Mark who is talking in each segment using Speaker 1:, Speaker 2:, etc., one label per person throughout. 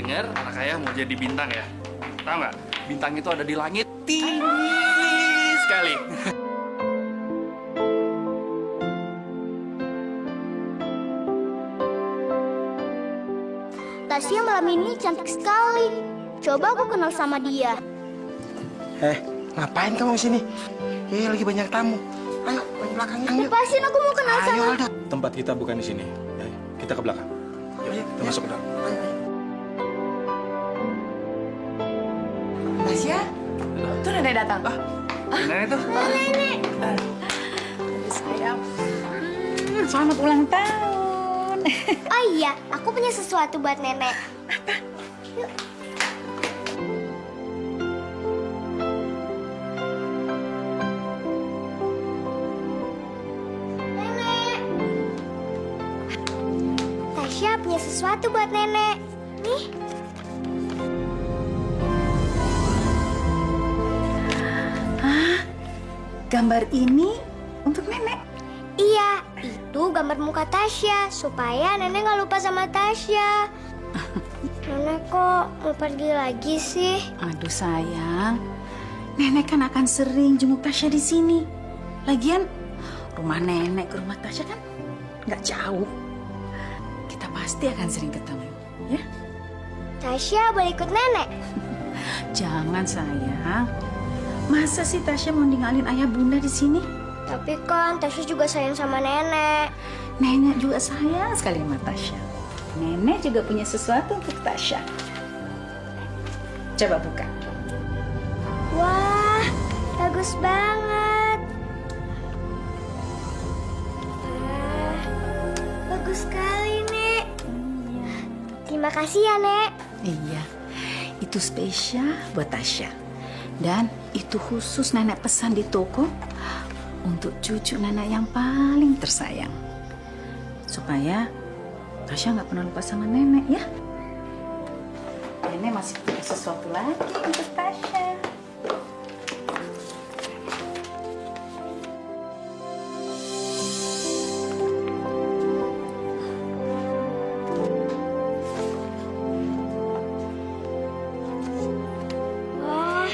Speaker 1: dengar anak ayah mau jadi bintang ya. Tahu nggak? Bintang itu ada di langit tinggi sekali.
Speaker 2: Tasya malam ini cantik sekali. Coba aku kenal sama dia.
Speaker 3: Ngapain kamu di sini? Lagi banyak tamu. Ayo, ke belakang yuk.
Speaker 2: Lepasin, aku mau kenal sama.
Speaker 3: Aldo.
Speaker 4: Tempat kita bukan di sini. Ayo, kita ke belakang. Yuk, kita masuk ke dalam.
Speaker 5: Tasya, tuh nenek datang.
Speaker 1: Nenek itu.
Speaker 2: Nenek.
Speaker 5: Sayang, selamat ulang tahun.
Speaker 2: Oh iya, aku punya sesuatu buat nenek. Nenek. Tasya punya sesuatu buat nenek. Nih.
Speaker 5: Gambar ini untuk nenek.
Speaker 2: Iya, itu gambar muka Tasya supaya nenek nggak lupa sama Tasya. Nenek kok mau pergi lagi sih?
Speaker 5: Aduh sayang, nenek kan akan sering jenguk Tasya di sini. Lagian rumah nenek ke rumah Tasya kan nggak jauh. Kita pasti akan sering ketemu, ya?
Speaker 2: Tasya boleh ikut nenek?
Speaker 5: Jangan sayang. Masa sih Tasya mau ninggalin ayah bunda di sini?
Speaker 2: Tapi kan Tasya juga sayang sama nenek.
Speaker 5: Nenek juga sayang sekali sama Tasya. Nenek juga punya sesuatu untuk Tasya. Coba buka.
Speaker 2: Wah, bagus banget. Wah, bagus sekali, Nek. Terima kasih ya, Nek.
Speaker 5: Iya, itu spesial buat Tasya. Dan itu khusus nenek pesan di toko untuk cucu nenek yang paling tersayang. Supaya Tasya nggak pernah lupa sama nenek ya. Nenek masih punya sesuatu lagi untuk Tasya.
Speaker 2: Wah,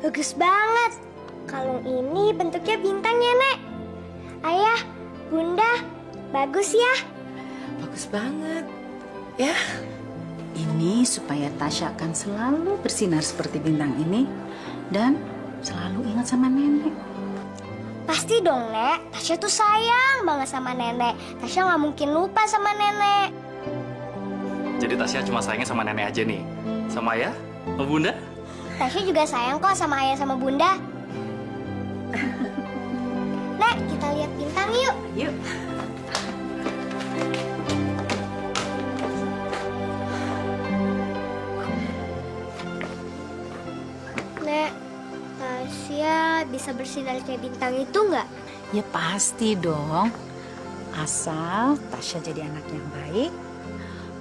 Speaker 2: bagus banget. Kalung ini bentuknya bintang ya, Nek. Ayah, Bunda, bagus ya.
Speaker 5: Bagus banget. Ya. Ini supaya Tasya akan selalu bersinar seperti bintang ini dan selalu ingat sama nenek.
Speaker 2: Pasti dong, Nek. Tasya tuh sayang banget sama nenek. Tasya nggak mungkin lupa sama nenek.
Speaker 1: Jadi Tasya cuma sayangnya sama nenek aja nih. Sama ayah, sama bunda.
Speaker 2: Tasya juga sayang kok sama ayah sama bunda. Nek, kita lihat bintang yuk.
Speaker 5: Yuk.
Speaker 2: Nek, Tasya bisa bersinar kayak bintang itu nggak?
Speaker 5: Ya pasti dong. Asal Tasya jadi anak yang baik,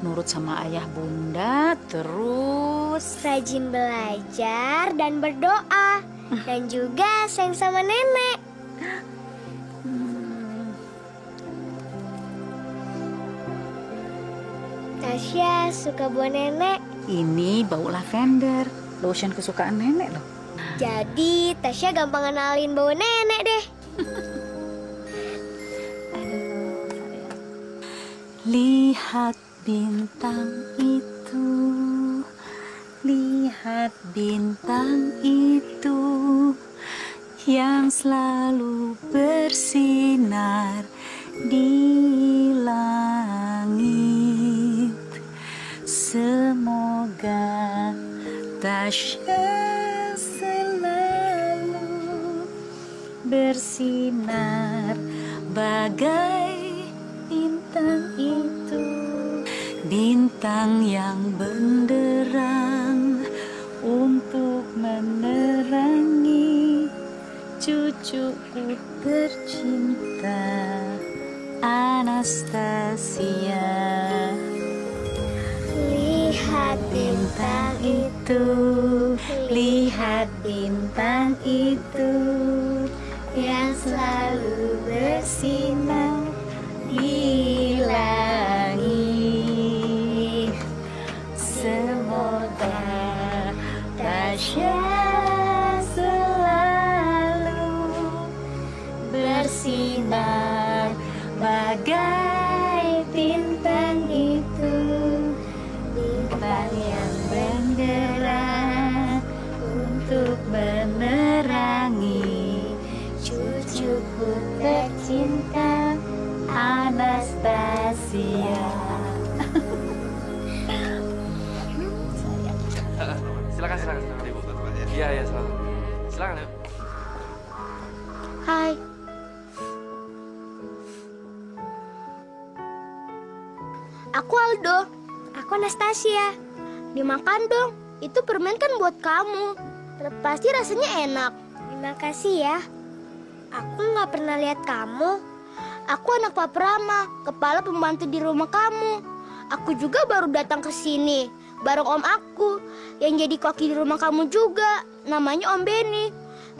Speaker 5: nurut sama ayah bunda, terus
Speaker 2: Rajin belajar dan berdoa. Dan juga sayang sama nenek. Tasya suka buah nenek.
Speaker 5: ini bau lavender, lotion kesukaan nenek loh.
Speaker 2: Jadi Tasya gampang kenalin bau nenek deh.
Speaker 5: Lihat bintang itu, lihat bintang itu yang selalu bersinar di langit. Semoga Tasya selalu bersinar bagai bintang itu, bintang yang benderang untuk menerangi cucuku tercinta Anastasia.
Speaker 2: Lihat bintang
Speaker 5: Itu, lihat bintang itu yang selalu bersinar di langit. Tasya selalu bersinar bagai bintang itu, bintang yang benderang untuk menerangi cucuku tercinta Anastasia.
Speaker 1: Silakan Ibu. Iya, silakan. Silakan, Ibu.
Speaker 2: Hai. Aku Aldo. Aku Anastasia. Dimakan dong. Itu permen kan buat kamu. Pasti rasanya enak. Terima kasih ya. Aku nggak pernah lihat kamu. Aku anak Pak Prama, kepala pembantu di rumah kamu. Aku juga baru datang ke sini bareng om aku yang jadi koki di rumah kamu juga. Namanya Om Beni.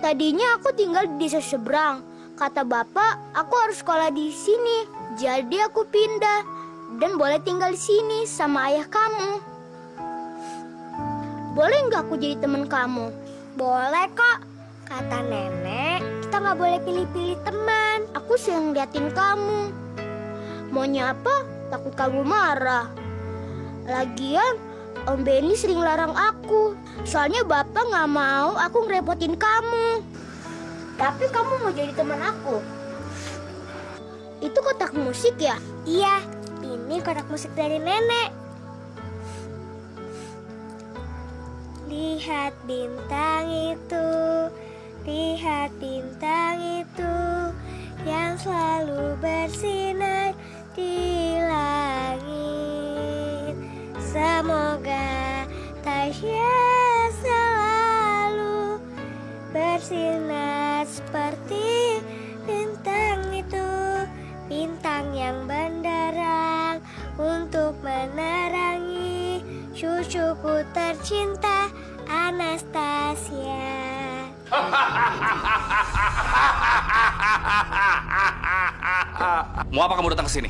Speaker 2: Tadinya aku tinggal di desa seberang. Kata bapak, aku harus sekolah di sini. Jadi aku pindah dan boleh tinggal di sini sama ayah kamu. Boleh nggak aku jadi teman kamu? Boleh kok. Kata nenek, kita nggak boleh pilih-pilih teman. Aku sering liatin kamu. Maunya apa? Takut kamu marah. Lagian, Om Beni sering larang aku. Soalnya bapak nggak mau aku ngerepotin kamu. Tapi kamu mau jadi teman aku. Itu kotak musik ya? Iya, ini kotak musik dari nenek. Lihat bintang itu, lihat bintang itu yang selalu bersinar di langit. Semoga Tasya selalu bersinar seperti bintang itu, bintang yang benderang untuk menerangi cucuku tercinta Anastasia.
Speaker 1: Mau apa kamu datang ke sini?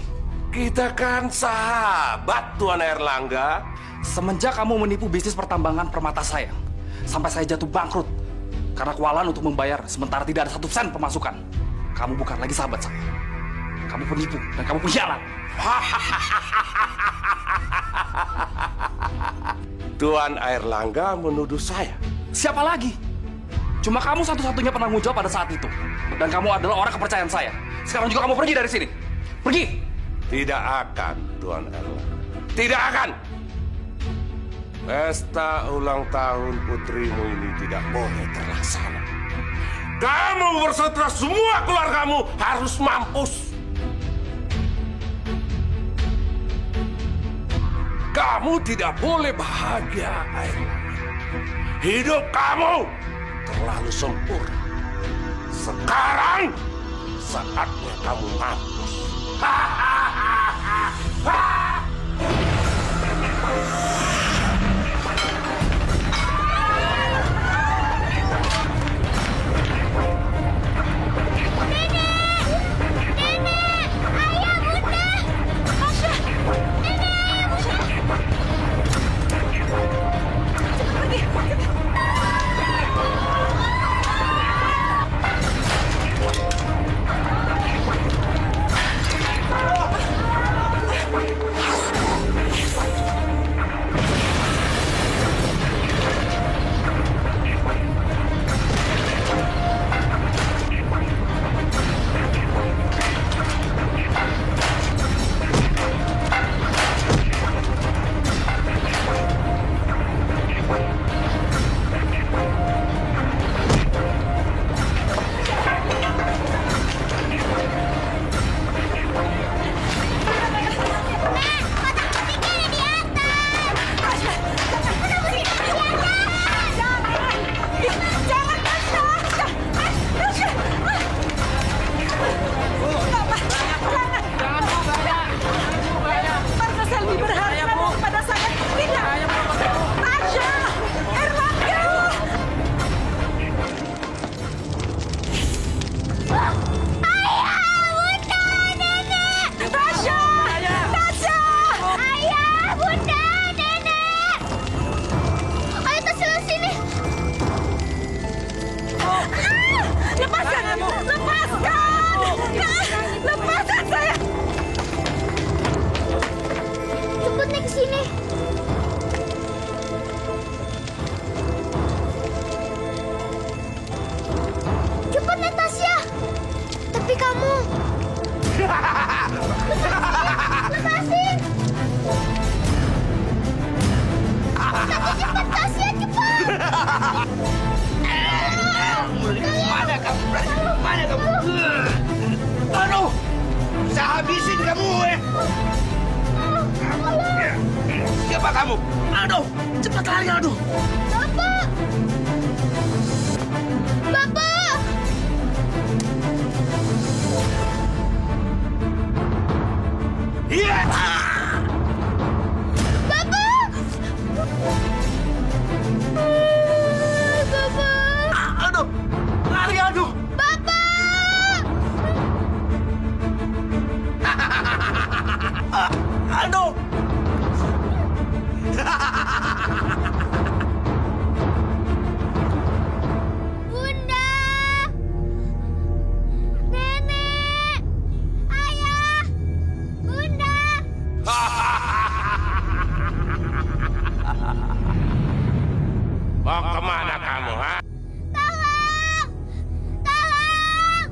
Speaker 6: Kita kan sahabat, Tuan Airlangga.
Speaker 1: Semenjak kamu menipu bisnis pertambangan permata saya, sampai saya jatuh bangkrut karena kewalahan untuk membayar sementara tidak ada 1 sen pemasukan. Kamu bukan lagi sahabat saya. Kamu penipu dan kamu pengkhianat.
Speaker 6: Tuan Airlangga menuduh saya.
Speaker 1: Siapa lagi? Cuma kamu satu-satunya penanggung jawab pada saat itu. Dan kamu adalah orang kepercayaan saya. Sekarang juga kamu pergi dari sini. Pergi!
Speaker 6: Tidak akan, Tuan Airlangga. Tidak akan! Pesta ulang tahun putrimu ini tidak boleh terlaksana. Kamu berserta semua keluargamu harus mampus. Kamu tidak boleh bahagia, Airlangga. Hidup kamu terlalu sempurna. Sekarang saatnya kamu mampus.
Speaker 3: Mana kamu? Mana kamu? Aduh, saya habisin kamu, Siapa kamu? Aduh, cepat lari, aduh.
Speaker 2: Bapak! Bapak!
Speaker 3: Iya.
Speaker 2: Bapak! Bapak!
Speaker 3: Aduh, lari, aduh.
Speaker 2: Bapak!
Speaker 3: Aduh.
Speaker 2: Bunda! Nenek! Ayah! Bunda!
Speaker 6: Mau kemana kamu, ha?
Speaker 2: Tolong! Tolong!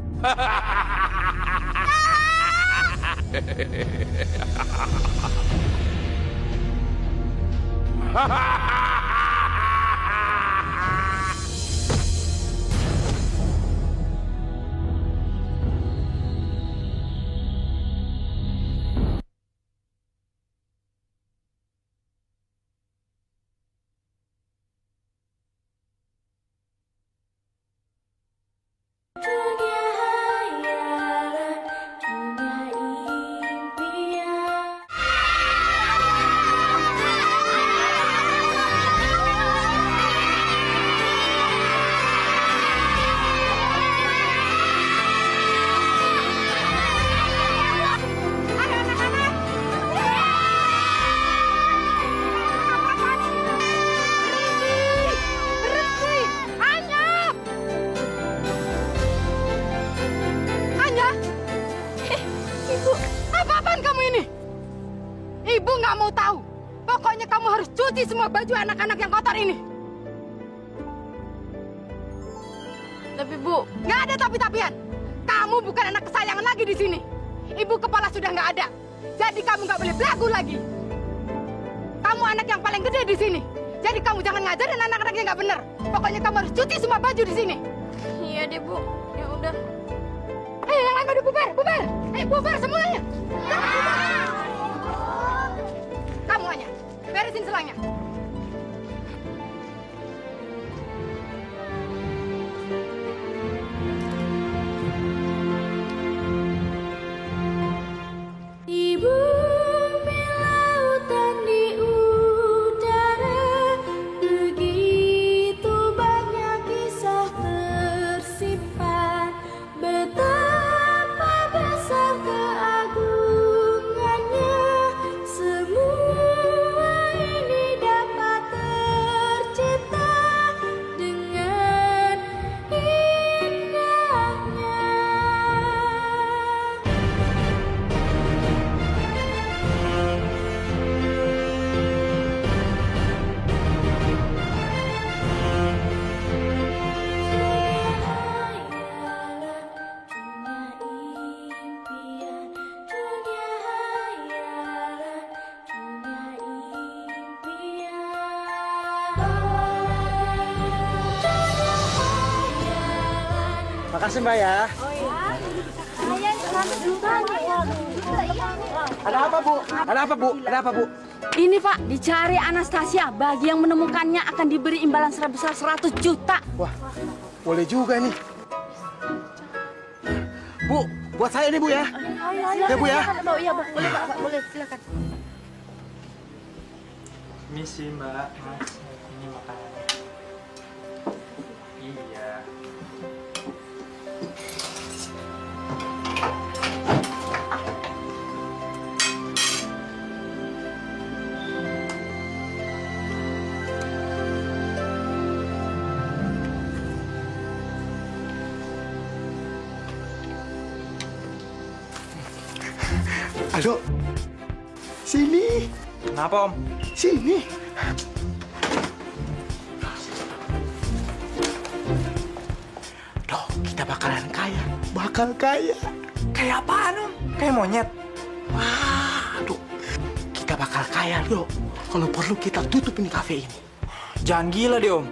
Speaker 2: Dunia hayalan, dunia impian.
Speaker 7: Ibu nggak mau tahu. Pokoknya kamu harus cuci semua baju anak-anak yang kotor ini. Tapi Bu, nggak ada tapi-tapian. Kamu bukan anak kesayangan lagi di sini. Ibu kepala sudah nggak ada. Jadi kamu nggak boleh belagu lagi. Kamu anak yang paling gede di sini. Jadi kamu jangan ngajarin anak-anak yang nggak benar. Pokoknya kamu harus cuci semua baju di sini. Iya deh Bu. Ya udah. Yang lain pada bubar, bubar. Bubar semuanya. Kamu hanya beresin selangnya.
Speaker 2: Di bumi, lautan, di udara, begitu banyak kisah tersimpan. Betapa besar keagungannya, semua ini dapat tercipta dengan indahnya.
Speaker 3: Makasih Mbak ya. Ada apa Bu? Ada apa Bu? Ada apa Bu?
Speaker 7: Ini Pak, dicari Anastasia. Bagi yang menemukannya akan diberi imbalan sebesar 100 juta.
Speaker 3: Wah, boleh juga nih. Bu, buat saya nih Bu ya. Ya Bu ya.
Speaker 2: Iya, boleh Pak, boleh silakan.
Speaker 8: Misi Mbak, Mas, ini makanan. Iya.
Speaker 3: Halo. Sini.
Speaker 8: Kenapa Om?
Speaker 3: Sini. Loh, kita bakalan kaya. Bakal kaya.
Speaker 8: Kayak apaan Om? Kayak monyet.
Speaker 3: Waduh. Kita bakal kaya, loh. Kalau perlu kita tutup ini kafe ini.
Speaker 8: Jangan gila deh Om.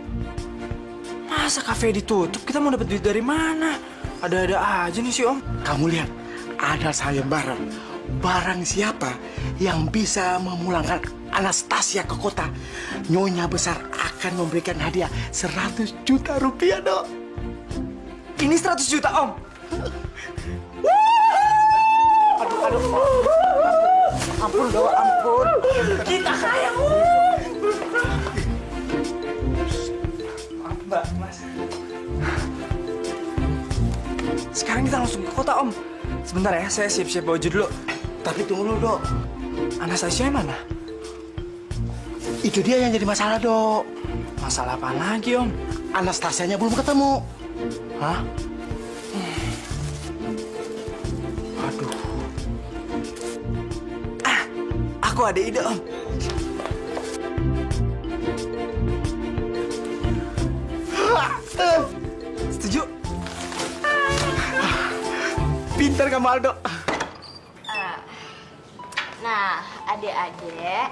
Speaker 8: Masa kafe ditutup? Kita mau dapat duit dari mana? Ada-ada aja nih si Om.
Speaker 3: Kamu lihat, ada sayembara. Barang siapa yang bisa memulangkan Anastasia ke kota, Nyonya besar akan memberikan hadiah 100 juta rupiah, Dok.
Speaker 8: Ini 100 juta, Om.
Speaker 3: Ampun, Dok, ampun.
Speaker 8: Kita kaya. Mbak, Mas. Sekarang kita langsung ke kota, Om. Sebentar ya, saya siap-siap baju dulu.
Speaker 3: Tapi tunggu dulu, Dok.
Speaker 8: Anastasia mana?
Speaker 3: Itu dia yang jadi masalah, Dok.
Speaker 8: Masalah apa lagi, Om?
Speaker 3: Anastasianya belum ketemu.
Speaker 8: Hah? Aduh. Aku ada ide, Om. Setuju?
Speaker 3: Pintar kamu, Aldo.
Speaker 2: Nah, adik-adik,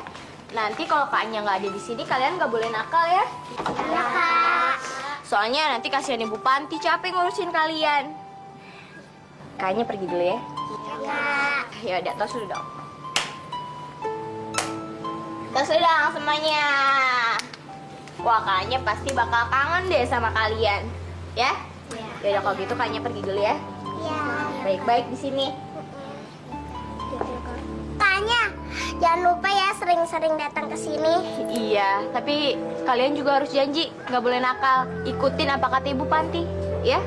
Speaker 2: nanti kalau Kak Anya nggak ada di sini, kalian nggak boleh nakal ya? Iya, Kak. Soalnya nanti kasihan Ibu Panti capek ngurusin kalian. Kak Anya pergi dulu ya? Iya, Kak. Ya udah, tos dulu dong. Tos dulu dong semuanya. Wah, Kak Anya pasti bakal kangen deh sama kalian. Ya? Iya. Ya udah kalau gitu Kak Anya pergi dulu ya? Iya. Baik-baik di sini. Kayaknya jangan lupa ya sering-sering datang ke sini. Iya, tapi kalian juga harus janji nggak boleh nakal. Ikutin apa kata Ibu Panti, ya?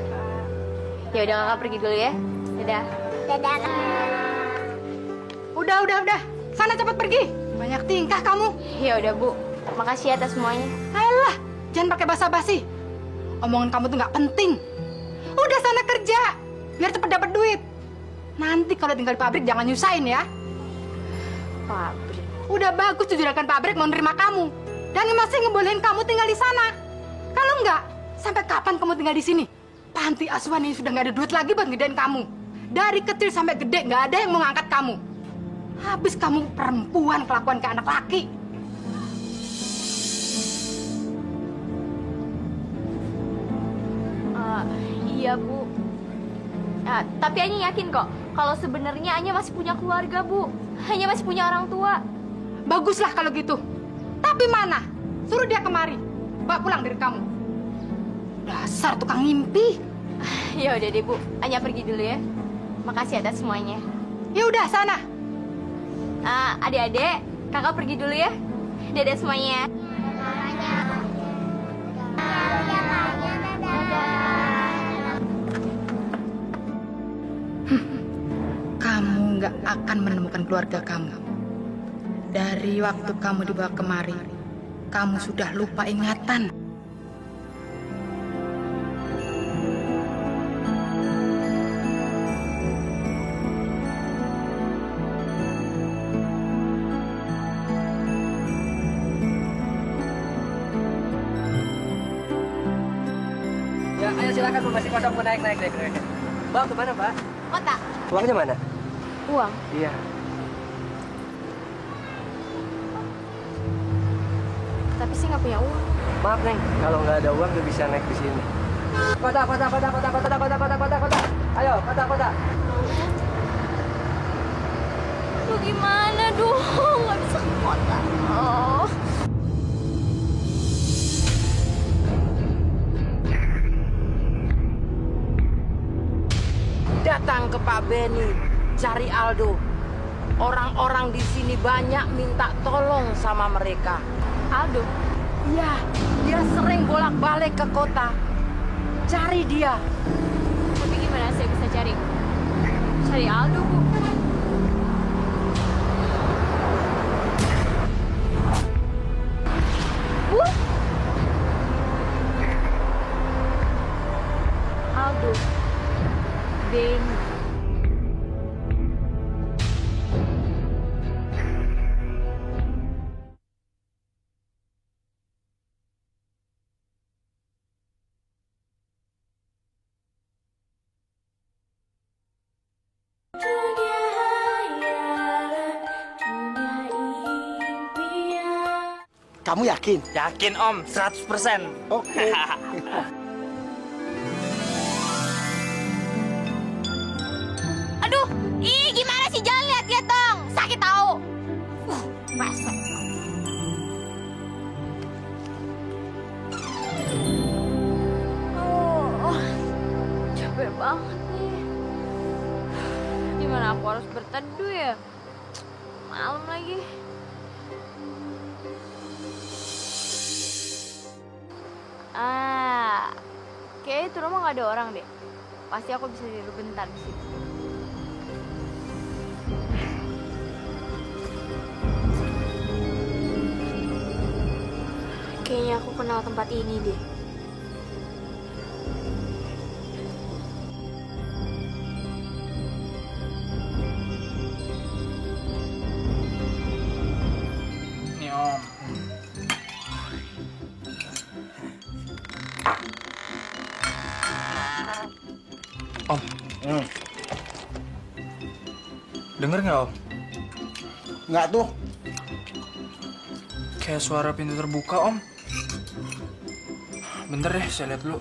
Speaker 2: Ya udah Kakak pergi dulu ya. Dadah. Dadah.
Speaker 7: Udah. Sana cepat pergi. Banyak tingkah kamu.
Speaker 2: Ya udah Bu. Makasih atas semuanya.
Speaker 7: Ayolah, jangan pakai basa-basi. Omongan kamu tuh nggak penting. Udah sana kerja, biar cepet dapat duit. Nanti kalau tinggal di pabrik jangan nyusahin ya.
Speaker 2: Pabrik.
Speaker 7: Udah bagus tuh juragan pabrik mau nerima kamu. Dan masih ngebolehin kamu tinggal di sana. Kalau enggak, sampai kapan kamu tinggal di sini? Panti asuhan ini sudah nggak ada duit lagi buat ngedein kamu. Dari kecil sampai gede nggak ada yang mau ngangkat kamu. Habis kamu perempuan kelakuan ke anak laki.
Speaker 2: Iya Bu. Tapi Anya yakin kok kalau sebenarnya Anya masih punya keluarga Bu. Anya masih punya orang tua.
Speaker 7: Baguslah kalau gitu. Tapi mana? Suruh dia kemari. Bawa pulang dari kamu. Dasar tukang ngimpi.
Speaker 2: Ya udah deh Bu, Anya pergi dulu ya. Makasih atas semuanya.
Speaker 7: Ya udah sana.
Speaker 2: Adik-adik, Kakak pergi dulu ya. Dadah semuanya.
Speaker 7: Kamu nggak akan menemukan keluarga kamu. Dari waktu kamu dibawa kemari, kamu sudah lupa ingatan.
Speaker 9: Ya, ayo silakan Bu, masih kosong, naik. Mbak, kemana, Mbak?
Speaker 2: Kota.
Speaker 9: Uangnya mana?
Speaker 2: Uang.
Speaker 9: Iya.
Speaker 2: Tapi sih nggak punya uang.
Speaker 9: Maaf, Neng. Kalau nggak ada uang, nggak bisa naik di sini. Kota. Ayo, kota.
Speaker 2: Lu gimana dong? Nggak bisa ke kota. Oh.
Speaker 10: Datang ke Pak Benny, cari Aldo. Orang-orang di sini banyak minta tolong sama mereka.
Speaker 2: Aldo?
Speaker 10: Iya, dia sering bolak-balik ke kota. Cari dia.
Speaker 2: Tapi gimana saya bisa cari Aldo, Bu? Bu? Aldo. Benny.
Speaker 3: Kamu yakin?
Speaker 8: Yakin, Om. 100%.
Speaker 3: Oke.
Speaker 2: Aduh, ih gimana sih? Jangan lihat-lihat dong. Sakit tahu. Masa.
Speaker 11: Capek banget nih. Gimana aku harus berteduh ya? Malam lagi. Kayaknya itu rumah gak ada orang deh. Pasti aku bisa tidur bentar di situ. Kayaknya aku kenal tempat ini deh.
Speaker 8: Nih Om. Om. Denger nggak Om?
Speaker 3: Nggak tuh.
Speaker 8: Kayak suara pintu terbuka Om. Bentar deh, saya lihat dulu.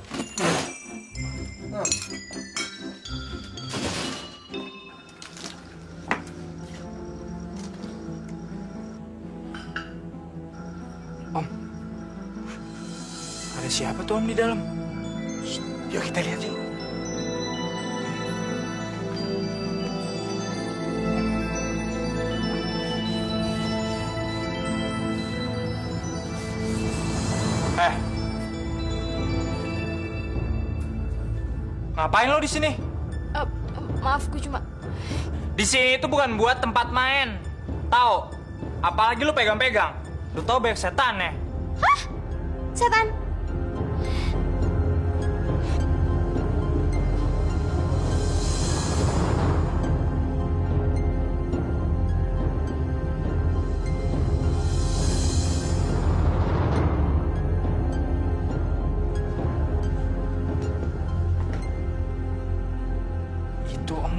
Speaker 8: Om. Ada siapa tuh Om di dalam?
Speaker 3: Yuk kita lihat yuk.
Speaker 8: Ngapain lo di sini?
Speaker 11: Maaf, gue cuma...
Speaker 8: Di sini itu bukan buat tempat main. Tahu? Apalagi lo pegang-pegang. Lo tau banyak setan ya?
Speaker 2: Hah? Setan?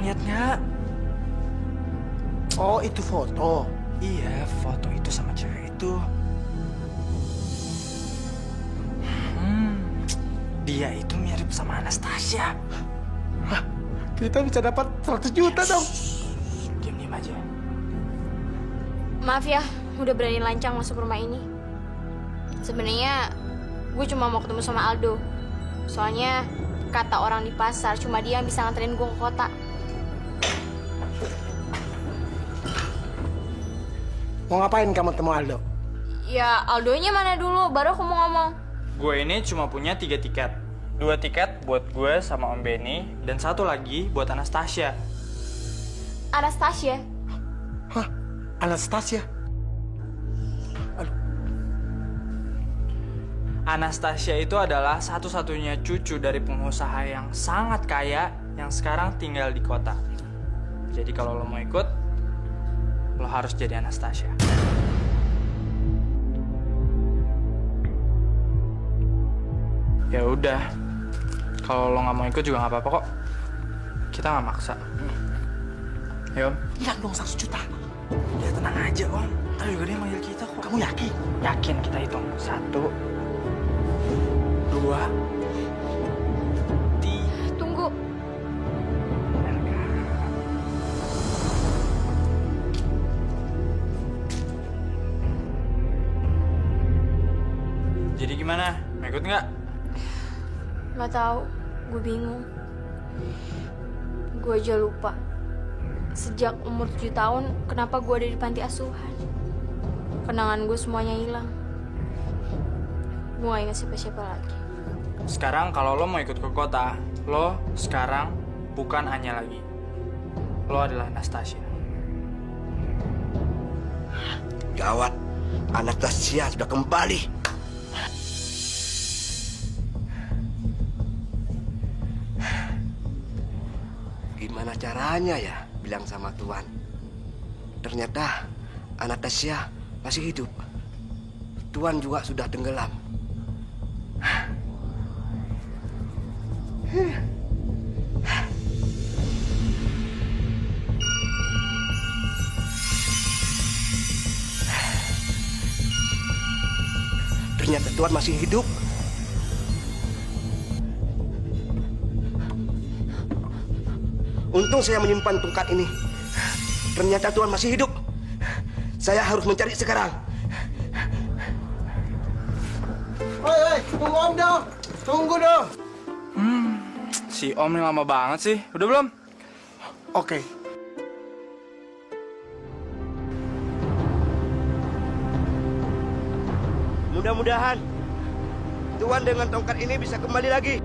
Speaker 8: Lihatnya.
Speaker 3: Oh, itu foto.
Speaker 8: Iya, foto itu sama cewek itu. Dia itu mirip sama Anastasia.
Speaker 3: Hah, kita bisa dapat 100 juta dong.
Speaker 8: Diam-diam aja.
Speaker 11: Maaf ya, udah berani lancang masuk rumah ini. Sebenarnya gue cuma mau ketemu sama Aldo. Soalnya kata orang di pasar cuma dia yang bisa nganterin gue ke kota.
Speaker 3: Mau ngapain kamu ketemu Aldo?
Speaker 11: Ya, Aldonya mana dulu, baru aku mau ngomong.
Speaker 8: Gue ini cuma punya 3 tiket. 2 tiket buat gue sama Om Benny, dan 1 lagi buat Anastasia.
Speaker 11: Anastasia?
Speaker 3: Hah? Anastasia?
Speaker 8: Anastasia itu adalah satu-satunya cucu dari pengusaha yang sangat kaya yang sekarang tinggal di kota. Jadi kalau lo mau ikut, lo harus jadi Anastasia. Ya udah, kalau lo nggak mau ikut juga nggak apa-apa kok. Kita nggak maksa. Ayo Om.
Speaker 3: Hilang dong 100 juta.
Speaker 8: Ya tenang aja Om. Ntar juga dia manggil kita kok.
Speaker 3: Kamu yakin?
Speaker 8: Yakin, kita hitung. 1, 2, 3.
Speaker 11: Tunggu.
Speaker 8: Jadi gimana? Mau ikut nggak?
Speaker 11: Nggak tahu, gue bingung. Gue aja lupa. Sejak umur 7 tahun, kenapa gue ada di panti asuhan? Kenangan gue semuanya hilang. Gue gak ingat siapa-siapa lagi.
Speaker 8: Sekarang kalau lo mau ikut ke kota, lo sekarang bukan Anya lagi. Lo adalah Anastasia.
Speaker 6: Gawat, Anastasia sudah kembali. Gimana caranya ya bilang sama Tuan? Ternyata Anastasia masih hidup. Tuan juga sudah tenggelam. Ternyata Tuan masih hidup.
Speaker 12: Untung saya menyimpan tongkat ini. Ternyata Tuan masih hidup. Saya harus mencari sekarang.
Speaker 3: Woi, tunggu Om dong. Tunggu dong.
Speaker 8: Si Om ini lama banget sih. Udah belum?
Speaker 3: Oke.
Speaker 12: Mudah-mudahan Tuan dengan tongkat ini bisa kembali lagi.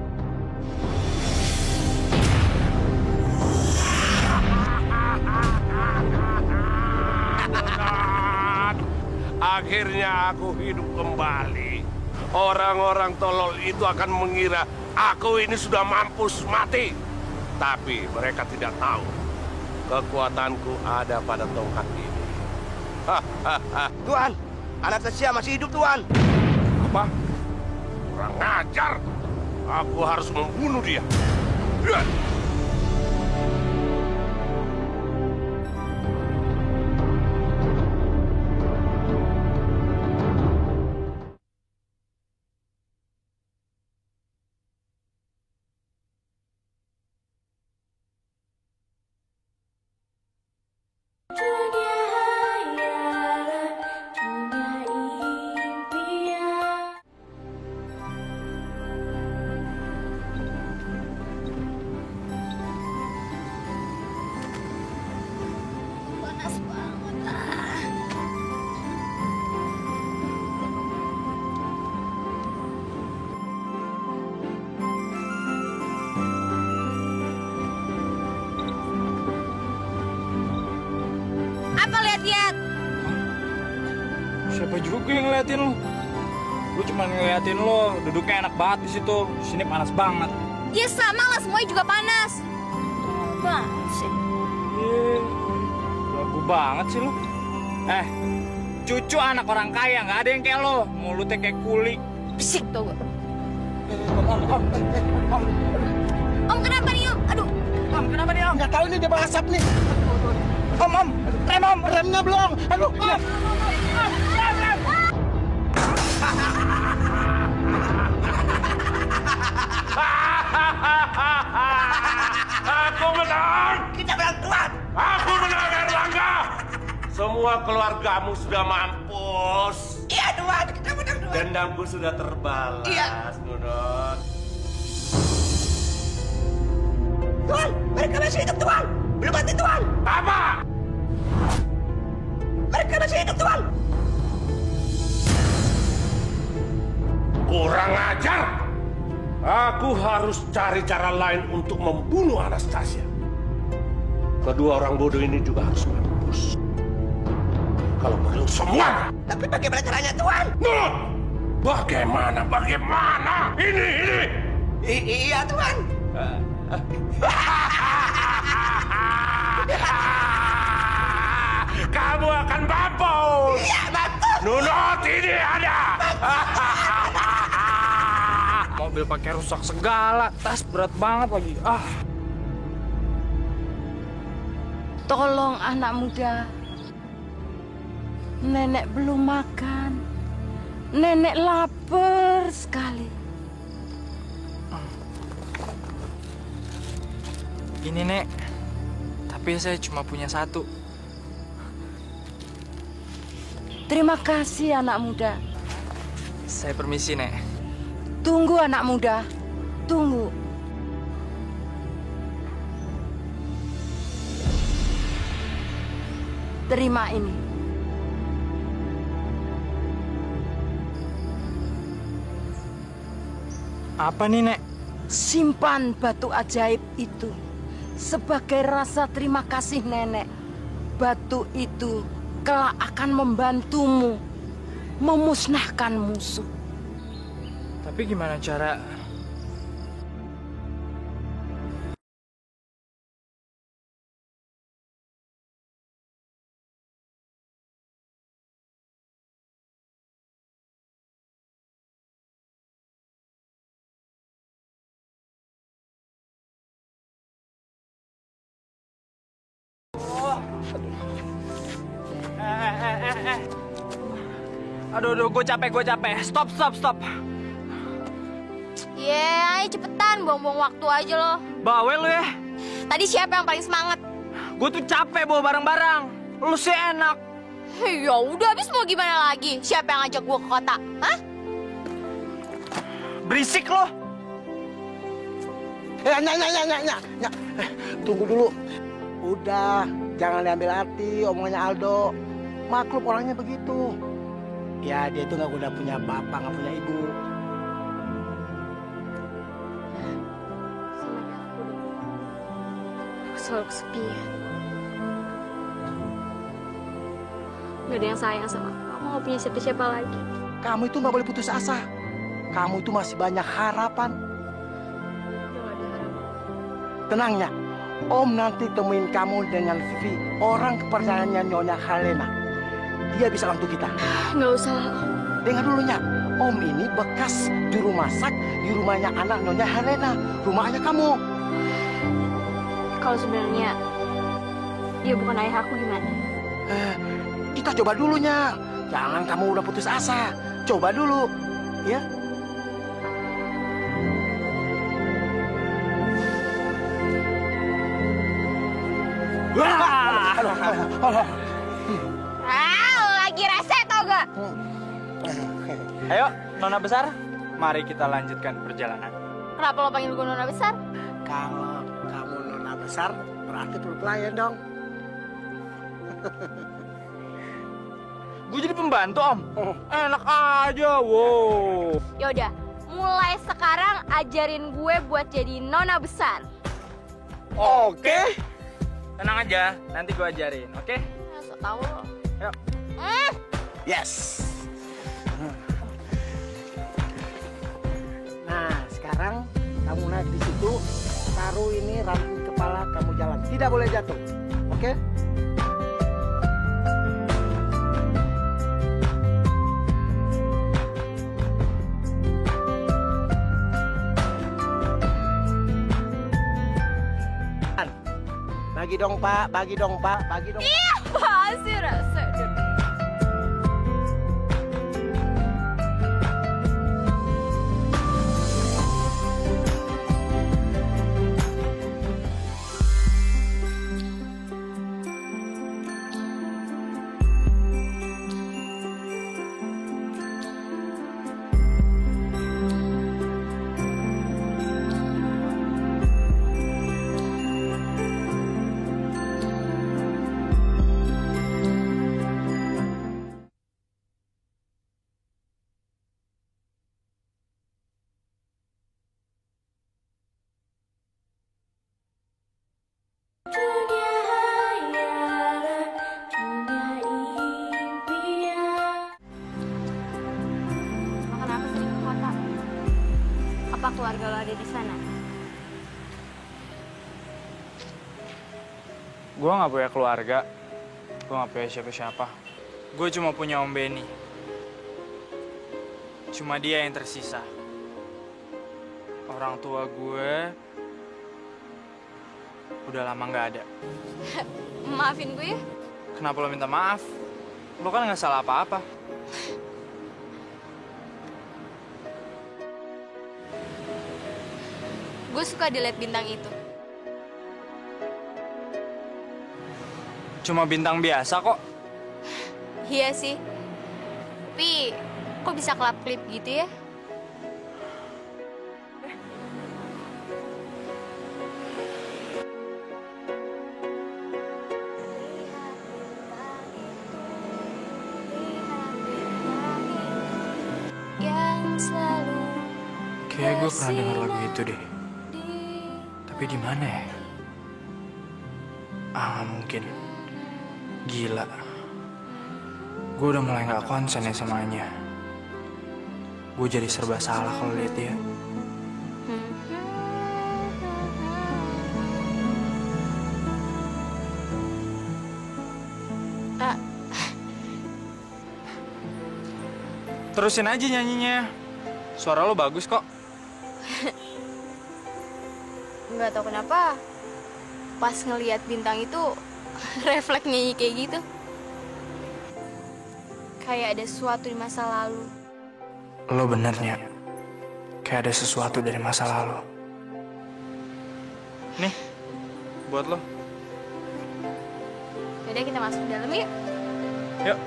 Speaker 6: Akhirnya aku hidup kembali. Orang-orang tolol itu akan mengira aku ini sudah mampus mati. Tapi mereka tidak tahu kekuatanku ada pada tongkat ini.
Speaker 12: Tuan, Anastasia masih hidup, Tuan.
Speaker 6: Apa? Kurang ajar. Aku harus membunuh dia.
Speaker 2: Panas banget.
Speaker 11: Apa lihat-lihat?
Speaker 8: Siapa juga yang ngeliatin lu? Gue cuma ngeliatin lo, duduknya enak banget di situ. Di sini panas banget.
Speaker 11: Ya sama lah, semuanya juga panas. Banget sih.
Speaker 8: Lagu banget sih lu. Cucu anak orang kaya, nggak ada yang kayak lo. Mulutnya kayak kulik.
Speaker 11: Bisik tau gak? Om kenapa nih Om? Aduh.
Speaker 8: Om kenapa nih Om?
Speaker 3: Nggak tahu ini dia asap nih.
Speaker 8: Om, rem Om.
Speaker 3: Remnya belum. Aduh.
Speaker 8: Om.
Speaker 6: Aku menang!
Speaker 12: Kita menang, Tuan!
Speaker 6: Aku menang, Erlangga! Semua keluargamu sudah mampus.
Speaker 12: Iya, Tuan! Kita menang, Tuan!
Speaker 6: Dendamku sudah terbalas, Nunot.
Speaker 12: Tuan! Mereka masih hidup, Tuan! Belum mati, Tuan!
Speaker 6: Apa?
Speaker 12: Mereka masih hidup, Tuan!
Speaker 6: Kurang ajar! Aku harus cari cara lain untuk membunuh Anastasia. Kedua orang bodoh ini juga harus mampus. Kalau perlu semua.
Speaker 12: Tapi bagaimana caranya, Tuan?
Speaker 6: Nurut! Bagaimana? Ini!
Speaker 12: Iya, Tuan.
Speaker 6: Kamu akan mampus!
Speaker 12: Iya, mampus!
Speaker 6: Nunot, ini ada!
Speaker 8: Mobil pakai rusak segala, tas berat banget lagi.
Speaker 10: Tolong anak muda. Nenek belum makan. Nenek lapar sekali.
Speaker 8: Ini Nek, tapi saya cuma punya satu.
Speaker 10: Terima kasih anak muda.
Speaker 8: Saya permisi Nek.
Speaker 10: Tunggu anak muda, tunggu. Terima ini.
Speaker 8: Apa nih Nek?
Speaker 10: Simpan batu ajaib itu sebagai rasa terima kasih nenek. Batu itu kelak akan membantumu memusnahkan musuh.
Speaker 8: Tapi gimana cara... Aduh, gue capek. Stop.
Speaker 11: Ayo cepetan, buang-buang waktu aja lo.
Speaker 8: Bawel lu ya.
Speaker 11: Tadi siapa yang paling semangat?
Speaker 8: Gue tuh capek bawa barang-barang. Lu sih enak.
Speaker 11: Ya udah, habis mau gimana lagi? Siapa yang ngajak gue ke kota? Hah?
Speaker 8: Berisik lo.
Speaker 3: Nyak. Tunggu dulu. Udah, jangan diambil hati omongannya Aldo. Maklum orangnya begitu. Ya, dia itu udah punya bapak, nggak punya ibu.
Speaker 11: Aku selalu kesepian. Gak ada yang sayang sama aku. Aku gak punya siapa-siapa lagi.
Speaker 3: Kamu itu nggak boleh putus asa. Kamu itu masih banyak harapan. Tenang ya, Om nanti temuin kamu dengan Vivi, orang kepercayaannya Nyonya Helena. Dia bisa bantu kita.
Speaker 11: Nggak usah.
Speaker 3: Dengar dulu Nya, Om ini bekas juru masak di rumahnya anak Nyonya Helena, rumah ayah kamu.
Speaker 11: Kalau sebenarnya dia bukan ayah aku gimana?
Speaker 3: Kita coba dulu Nya, jangan kamu udah putus asa. Coba dulu, ya.
Speaker 11: Lagi rese tau gak?
Speaker 8: Ayo, Nona Besar. Mari kita lanjutkan perjalanan.
Speaker 11: Kenapa lo panggil gue Nona Besar?
Speaker 3: Kalau kamu Nona Besar, berarti perlu pelayan dong.
Speaker 8: Gue jadi pembantu, Om. Enak aja, wow.
Speaker 11: Yaudah, mulai sekarang ajarin gue buat jadi Nona Besar.
Speaker 8: Oke. Tenang aja, nanti gue ajarin, oke?
Speaker 11: So tau lo.
Speaker 8: Yuk.
Speaker 3: Yes. Nah, sekarang kamu naik di situ, taruh ini ranting kepala, kamu jalan. Tidak boleh jatuh, oke? Bagi dong Pak, bagi dong Pak, bagi dong.
Speaker 11: Iya, pasti rasa. Apa keluarga lo ada di sana?
Speaker 8: Gue gak punya keluarga. Gue gak punya siapa-siapa. Gue cuma punya Om Benny. Cuma dia yang tersisa. Orang tua gue udah lama gak ada.
Speaker 11: Maafin gue ya.
Speaker 8: Kenapa lo minta maaf? Lo kan gak salah apa-apa.
Speaker 11: Gue suka dilihat bintang itu.
Speaker 8: Cuma bintang biasa kok.
Speaker 11: Iya sih. Tapi kok bisa kelap-kelip gitu ya?
Speaker 8: Kayaknya gue pernah dengar lagu itu deh. Tapi di mana ya? Nggak mungkin. Gila. Gue udah mulai nggak konsen ya sama Anya. Gue jadi serba salah kalau lihat dia. Terusin aja nyanyinya. Suara lo bagus kok.
Speaker 11: Nggak tahu kenapa. Pas ngelihat bintang itu, refleks nyanyi kayak gitu. Kayak ada sesuatu di masa lalu.
Speaker 8: Lo benernya. Kayak ada sesuatu dari masa lalu. Nih, buat lo.
Speaker 11: Yaudah kita masuk ke dalam yuk.
Speaker 8: Yuk.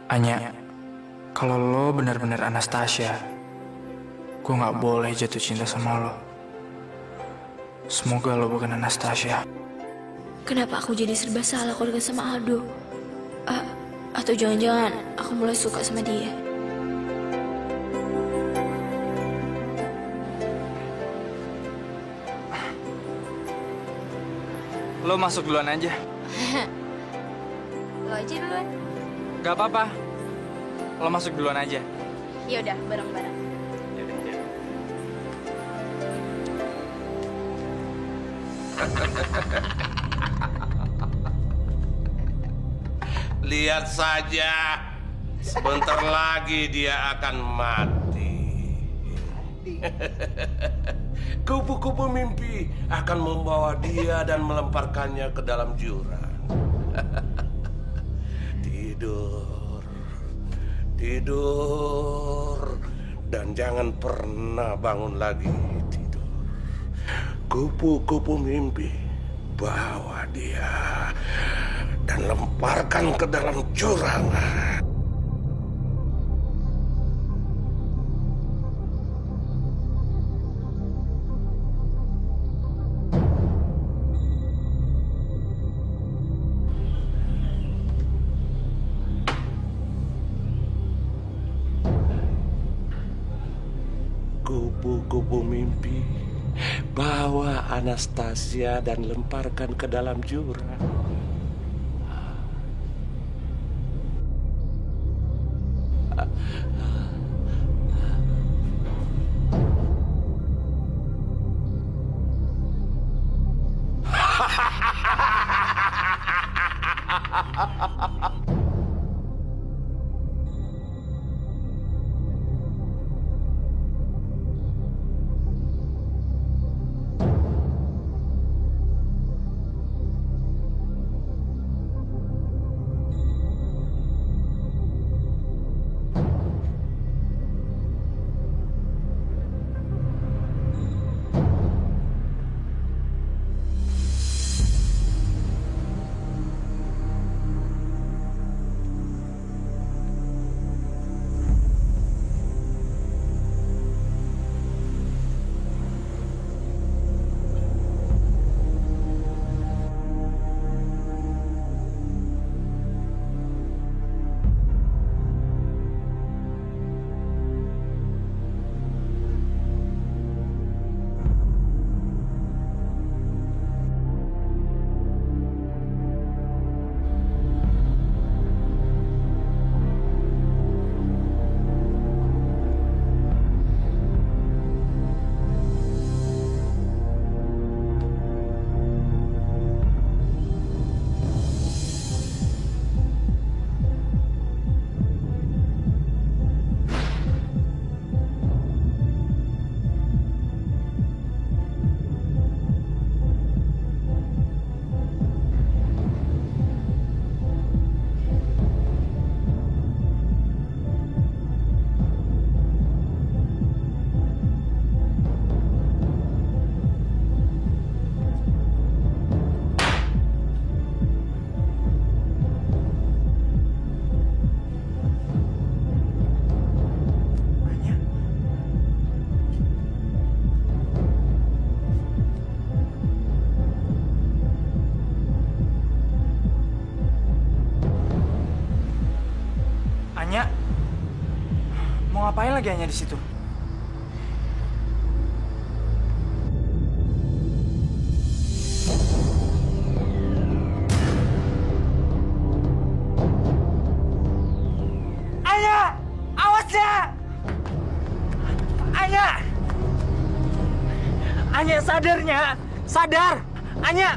Speaker 8: Anya, kalau lo benar-benar Anastasia, gue nggak boleh jatuh cinta sama lo. Semoga lo bukan Anastasia.
Speaker 11: Kenapa aku jadi serba salah kalau dekat sama Aldo? Atau jangan-jangan aku mulai suka sama dia?
Speaker 8: Lo masuk duluan aja.
Speaker 11: Lo aja duluan.
Speaker 8: Gak apa-apa. Lo masuk duluan aja.
Speaker 11: Ya udah, bareng-bareng.
Speaker 6: Lihat saja, sebentar lagi dia akan mati. Kupu-kupu mimpi akan membawa dia dan melemparkannya ke dalam jurang. Tidur, tidur, dan jangan pernah bangun lagi. Tidur. Kupu-kupu mimpi bawa dia dan lemparkan ke dalam jurang. Kupu-kupu mimpi bawa Anastasia dan lemparkan ke dalam jurang.
Speaker 8: Anya, mau ngapain lagi Anya di situ? Anya, awas ya! Anya, Anya sadarnya, sadar, Anya.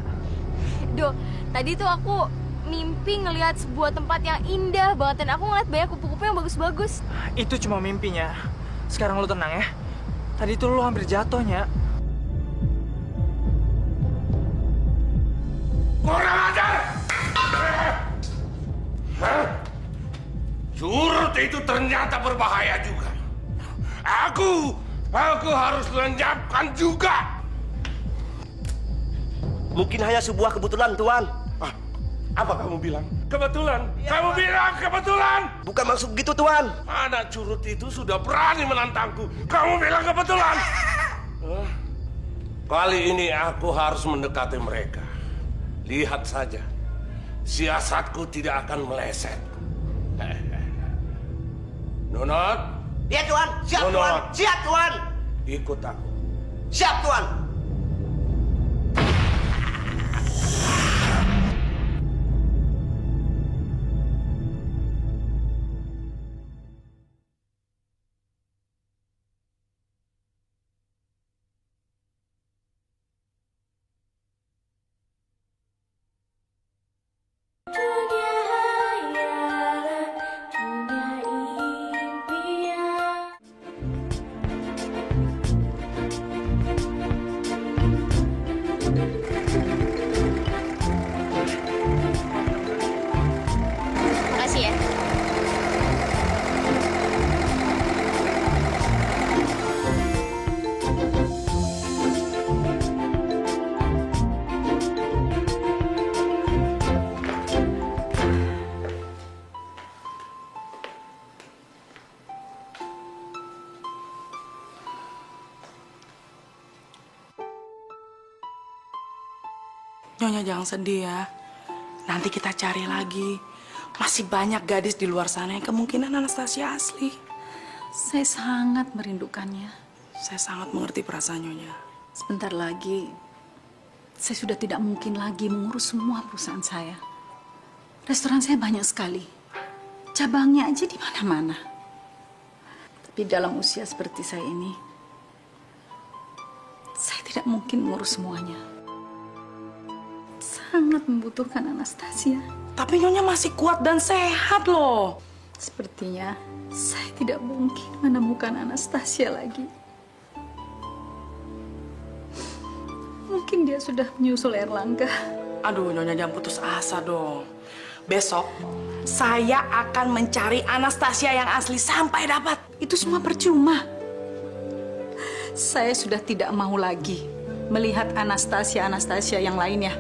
Speaker 11: Do, tadi tuh aku mimpi ngelihat sebuah tempat yang indah banget dan aku ngeliat banyak kupu-kupu yang bagus-bagus.
Speaker 8: Itu cuma mimpinya. Sekarang lu tenang ya. Tadi tuh lu hampir jatuhnya.
Speaker 6: Kurang ajar! Curut itu ternyata berbahaya juga. Aku harus lenyapkan juga.
Speaker 12: Mungkin hanya sebuah kebetulan, Tuan.
Speaker 6: Apa kamu bilang? Kebetulan? Kamu bilang kebetulan?
Speaker 12: Bukan maksud begitu, Tuan.
Speaker 6: Anak curut itu sudah berani menantangku. Kamu bilang kebetulan? Kali ini aku harus mendekati mereka. Lihat saja, siasatku tidak akan meleset. Nunot?
Speaker 12: Ya, Tuan. Siap,
Speaker 6: Nunot.
Speaker 12: Tuan. Siap, Tuan.
Speaker 6: Ikut aku.
Speaker 12: Siap, Tuan.
Speaker 11: Makasih ya.
Speaker 13: Nyonya jangan sedih ya. Nanti kita cari lagi. Masih banyak gadis di luar sana yang kemungkinan Anastasia asli.
Speaker 5: Saya sangat merindukannya.
Speaker 13: Saya sangat mengerti perasaan Nyonya.
Speaker 5: Sebentar lagi, saya sudah tidak mungkin lagi mengurus semua perusahaan saya. Restoran saya banyak sekali. Cabangnya aja di mana-mana. Tapi dalam usia seperti saya ini, saya tidak mungkin mengurus semuanya. Sangat membutuhkan Anastasia.
Speaker 13: Tapi Nyonya masih kuat dan sehat loh.
Speaker 5: Sepertinya saya tidak mungkin menemukan Anastasia lagi. Mungkin dia sudah menyusul Erlangga.
Speaker 13: Aduh, Nyonya jangan putus asa dong. Besok saya akan mencari Anastasia yang asli sampai dapat.
Speaker 5: Itu semua percuma. Saya sudah tidak mau lagi melihat Anastasia yang lainnya.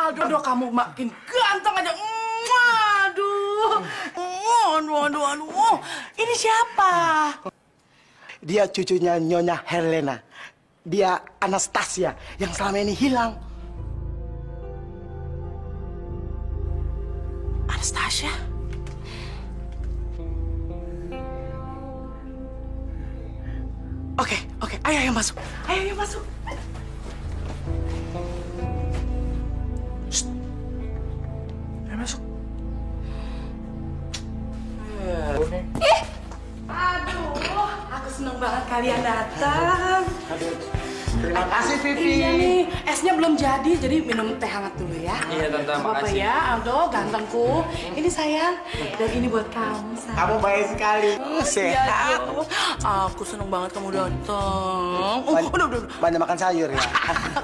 Speaker 13: Aldo, kamu makin ganteng aja. Aduh. Ini siapa?
Speaker 3: Dia cucunya Nyonya Helena. Dia Anastasia yang selama ini hilang.
Speaker 13: Anastasia? Oke. Ayo masuk. Ayo masuk. Shh. Ayo masuk. Aduh, aku seneng banget kalian datang.
Speaker 3: Terima kasih, Vivi.
Speaker 13: Iya nih, esnya belum jadi minum teh hangat dulu ya.
Speaker 8: Iya, Tante,
Speaker 13: Apa
Speaker 8: makasih.
Speaker 13: ya, Aldo, gantengku. Ini sayang, dan ini buat kamu, sayang.
Speaker 3: Kamu baik sekali. Sehat.
Speaker 13: Iya, Jo. Aku seneng banget kamu datang. Udah.
Speaker 3: Banyak makan sayur ya.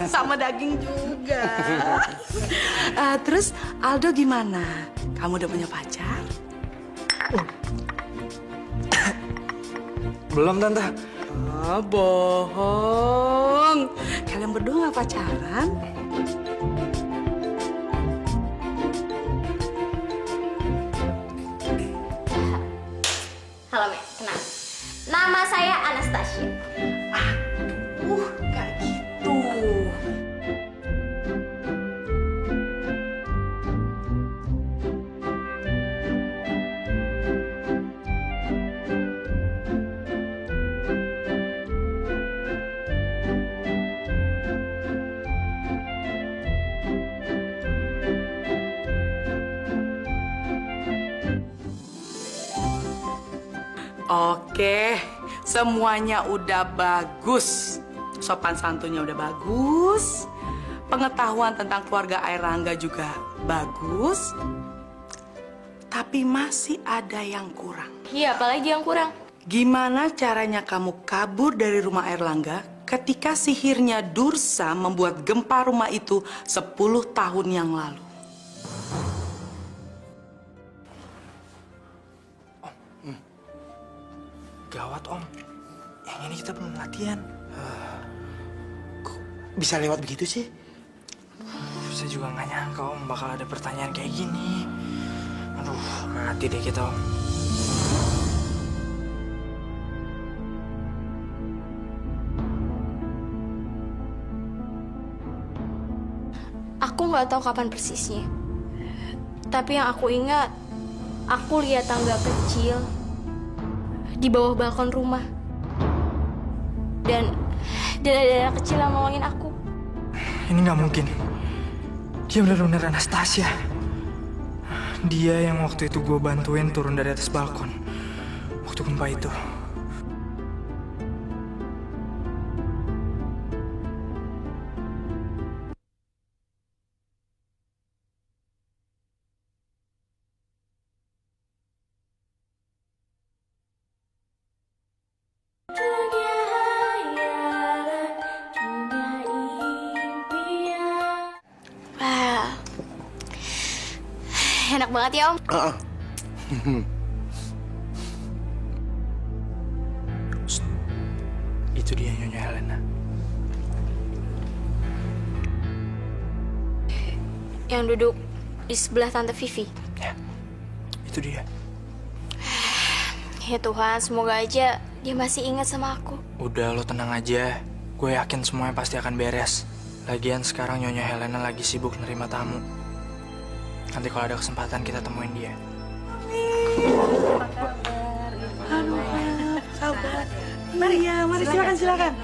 Speaker 13: Sama daging juga. Terus Aldo gimana? Kamu udah punya pacar?
Speaker 4: Belum, Tante.
Speaker 13: Bohong. Kalian berdua nggak pacaran?
Speaker 11: Halo, Mek. Kenal. Nama saya Anastasia.
Speaker 13: Nggak gitu. Oke, semuanya udah bagus. Sopan santunnya udah bagus. Pengetahuan tentang keluarga Airlangga juga bagus. Tapi masih ada yang kurang.
Speaker 11: Iya, apalagi yang kurang?
Speaker 13: Gimana caranya kamu kabur dari rumah Airlangga ketika sihirnya Dursa membuat gempa rumah itu 10 tahun yang lalu?
Speaker 8: Gawat, Om. Yang ini kita belum latihan.
Speaker 3: Kok bisa lewat begitu sih?
Speaker 8: Saya juga nggak nyangka, Om, bakal ada pertanyaan kayak gini. Aduh, mati deh kita, Om.
Speaker 11: Aku nggak tahu kapan persisnya. Tapi yang aku ingat, aku lihat tangga kecil di bawah balkon rumah. Dan ada anak kecil yang nolongin aku.
Speaker 8: Ini nggak mungkin. Dia benar-benar Anastasia. Dia yang waktu itu gue bantuin turun dari atas balkon waktu gempa itu.
Speaker 11: Enak banget ya, Om.
Speaker 8: Itu dia Nyonya Helena.
Speaker 11: Yang duduk di sebelah Tante Vivi.
Speaker 8: Ya, itu dia.
Speaker 11: Ya Tuhan, semoga aja dia masih ingat sama aku.
Speaker 8: Udah, lo tenang aja. Gue yakin semuanya pasti akan beres. Lagian sekarang Nyonya Helena lagi sibuk nerima tamu. Nanti kalau ada kesempatan kita temuin dia.
Speaker 13: Aduh, sabar. Mari ya, mari silakan.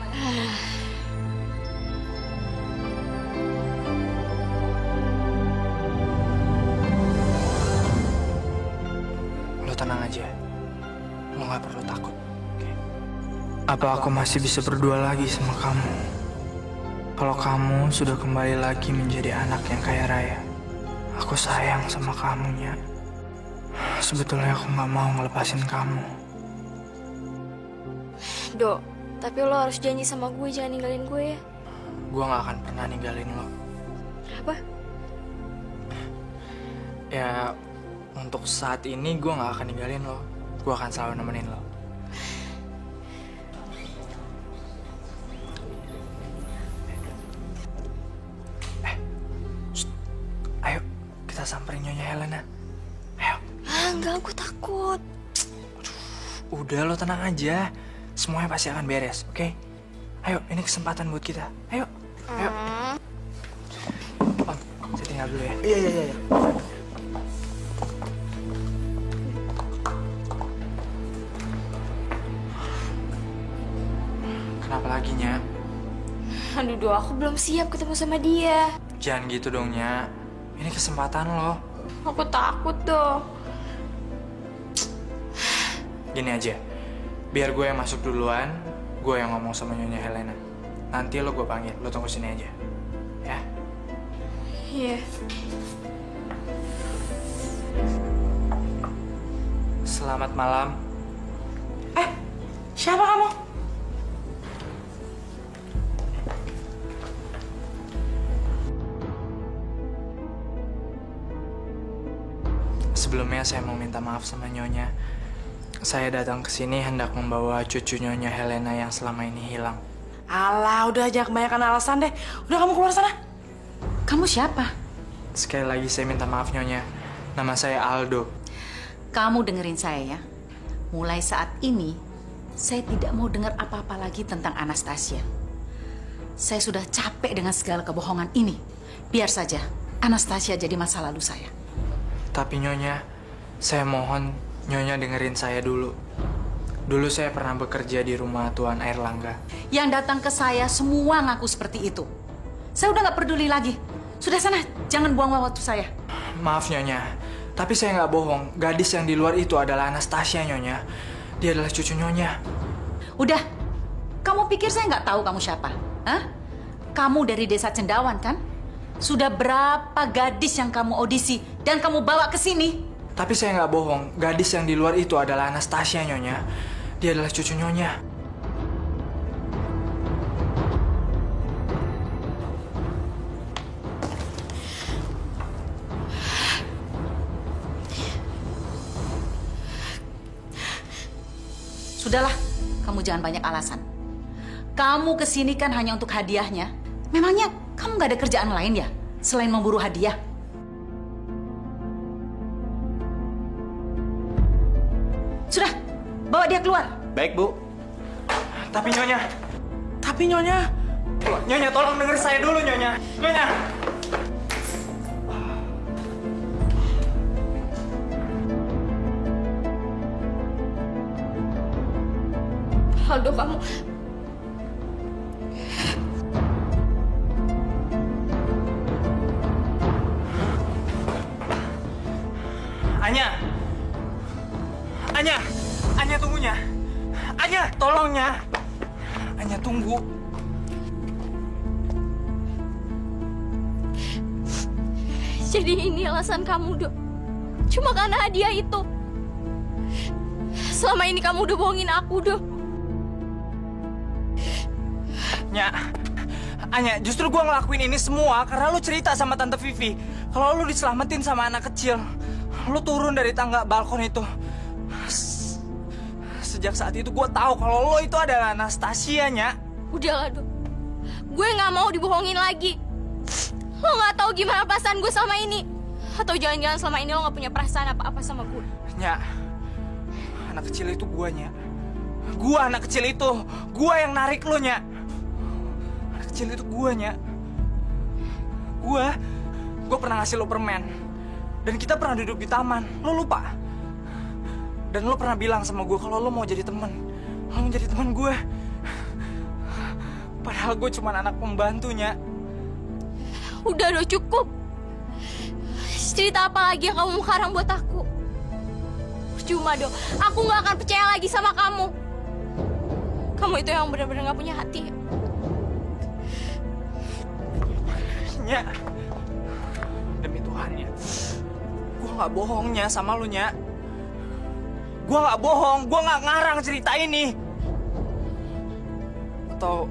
Speaker 8: Lo tenang aja. Lo gak perlu takut. Okay? Apa aku masih bisa berdua lagi sama kamu? Kalau kamu sudah kembali lagi menjadi anak yang kaya raya. Aku sayang sama kamu, Nya. Sebetulnya aku gak mau ngelepasin kamu.
Speaker 11: Dok, tapi lo harus janji sama gue jangan ninggalin gue ya.
Speaker 8: Gue gak akan pernah ninggalin lo.
Speaker 11: Apa?
Speaker 8: Ya, untuk saat ini gue gak akan ninggalin lo. Gue akan selalu nemenin lo. Ayo, kita samperin Nyonya Helena. Ayo.
Speaker 11: Enggak, aku takut.
Speaker 8: Udah, lo tenang aja. Semuanya pasti akan beres, oke? Ayo, ini kesempatan buat kita. Ayo. Om, saya tinggal dulu ya.
Speaker 3: Iya.
Speaker 8: Kenapa lagi, Nya?
Speaker 11: Aduh, Dok, aku belum siap ketemu sama dia.
Speaker 8: Jangan gitu dong, Nya. Ini kesempatan lo.
Speaker 11: Aku takut, Dok.
Speaker 8: Gini aja. Biar gue yang masuk duluan, gue yang ngomong sama Nyonya Helena. Nanti lo gue panggil, lo tunggu sini aja. Ya?
Speaker 11: Iya.
Speaker 8: Selamat malam.
Speaker 13: Siapa kamu?
Speaker 8: Sebelumnya saya mau minta maaf sama Nyonya. Saya datang ke sini hendak membawa cucu Nyonya Helena yang selama ini hilang.
Speaker 13: Alah, udah aja kebanyakan alasan deh. Udah kamu keluar sana.
Speaker 5: Kamu siapa?
Speaker 8: Sekali lagi saya minta maaf Nyonya. Nama saya Aldo.
Speaker 5: Kamu dengerin saya ya. Mulai saat ini, saya tidak mau dengar apa-apa lagi tentang Anastasia. Saya sudah capek dengan segala kebohongan ini. Biar saja Anastasia jadi masa lalu saya.
Speaker 8: Tapi Nyonya, saya mohon Nyonya dengerin saya dulu. Dulu saya pernah bekerja di rumah Tuan Airlangga.
Speaker 5: Yang datang ke saya semua ngaku seperti itu. Saya udah nggak peduli lagi. Sudah sana, jangan buang waktu saya.
Speaker 8: Maaf Nyonya, tapi saya nggak bohong. Gadis yang di luar itu adalah Anastasia Nyonya. Dia adalah cucu Nyonya.
Speaker 5: Udah, kamu pikir saya nggak tahu kamu siapa? Hah? Kamu dari desa Cendawan kan? Sudah berapa gadis yang kamu audisi dan kamu bawa ke sini?
Speaker 8: Tapi saya nggak bohong, gadis yang di luar itu adalah Anastasia, Nyonya. Dia adalah cucu Nyonya.
Speaker 5: Sudahlah, kamu jangan banyak alasan. Kamu kesini kan hanya untuk hadiahnya. Memangnya kamu nggak ada kerjaan lain ya selain memburu hadiah? Sudah, bawa dia keluar.
Speaker 8: Baik, Bu. Tapi Nyonya. Nyonya, tolong denger saya dulu, Nyonya. Nyonya.
Speaker 11: Aldo, kamu...
Speaker 8: Anya, tunggunya. Anya, tolongnya. Anya, tunggu.
Speaker 11: Jadi ini alasan kamu, Dok. Cuma karena hadiah itu. Selama ini kamu udah bohongin aku, Dok.
Speaker 8: Anya, justru gue ngelakuin ini semua karena lu cerita sama Tante Vivi kalau lu diselamatin sama anak kecil. Lu turun dari tangga balkon itu. Sejak saat itu gue tahu kalau lo itu adalah Anastasia, Nya.
Speaker 11: Udahlah, Dok. Gue nggak mau dibohongin lagi. Lo nggak tahu gimana perasaan gue selama ini. Atau jangan-jangan selama ini lo nggak punya perasaan apa-apa sama gue.
Speaker 8: Nya, anak kecil itu gue, Nya. Gue anak kecil itu. Gue yang narik lo, Nya. Anak kecil itu gue, Nya. Gue pernah ngasih lo permen. Dan kita pernah duduk di taman. Lo lupa? Dan lo pernah bilang sama gue kalau lo mau jadi teman. Lo mau jadi teman gue. Padahal gue cuma anak pembantunya.
Speaker 11: Udah, Dok, cukup. Cerita apa lagi yang kamu mau karang buat aku? Cuma, Dok, aku gak akan percaya lagi sama kamu. Kamu itu yang benar-benar gak punya hati.
Speaker 8: Nya, demi Tuhan, Nya. Gue gak bohongnya sama lo, Nya. Gue gak bohong, gue gak ngarang cerita ini. Atau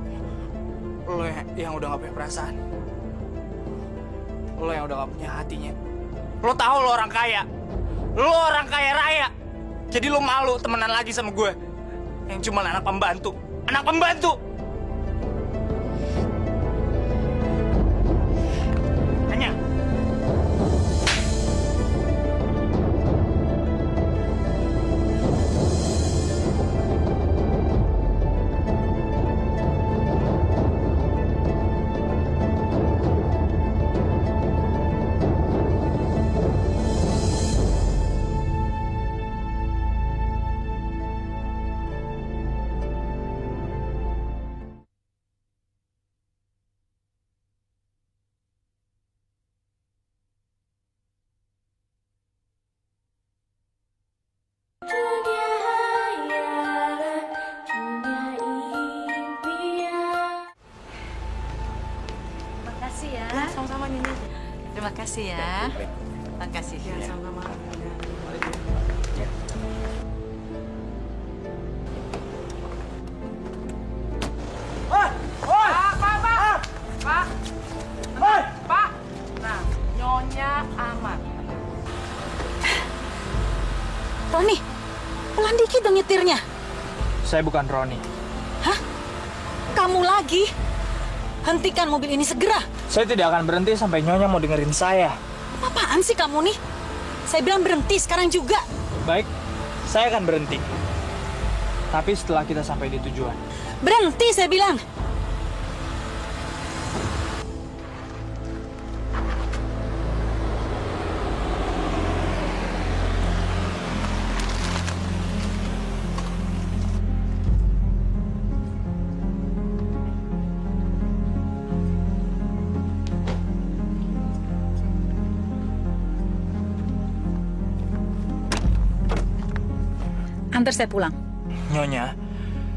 Speaker 8: lo yang udah gak punya perasaan? Lo yang udah gak punya hatinya? Lo tahu lo orang kaya? Lo orang kaya raya. Jadi lo malu temenan lagi sama gue yang cuma anak pembantu. Anak pembantu! Hanya
Speaker 5: terima kasih ya. Terima kasih.
Speaker 13: Ya, sama-sama.
Speaker 10: Pak. Nah, Nyonya aman.
Speaker 5: Roni, pelan dikit dong nyetirnya.
Speaker 8: saya bukan Roni.
Speaker 5: Hah? Kamu lagi? Hentikan mobil ini segera.
Speaker 8: Saya tidak akan berhenti sampai Nyonya mau dengerin saya.
Speaker 5: Apaan sih kamu nih? Saya bilang berhenti sekarang juga.
Speaker 8: Baik, saya akan berhenti. Tapi setelah kita sampai di tujuan.
Speaker 5: Berhenti, saya bilang. Antar saya pulang.
Speaker 8: Nyonya,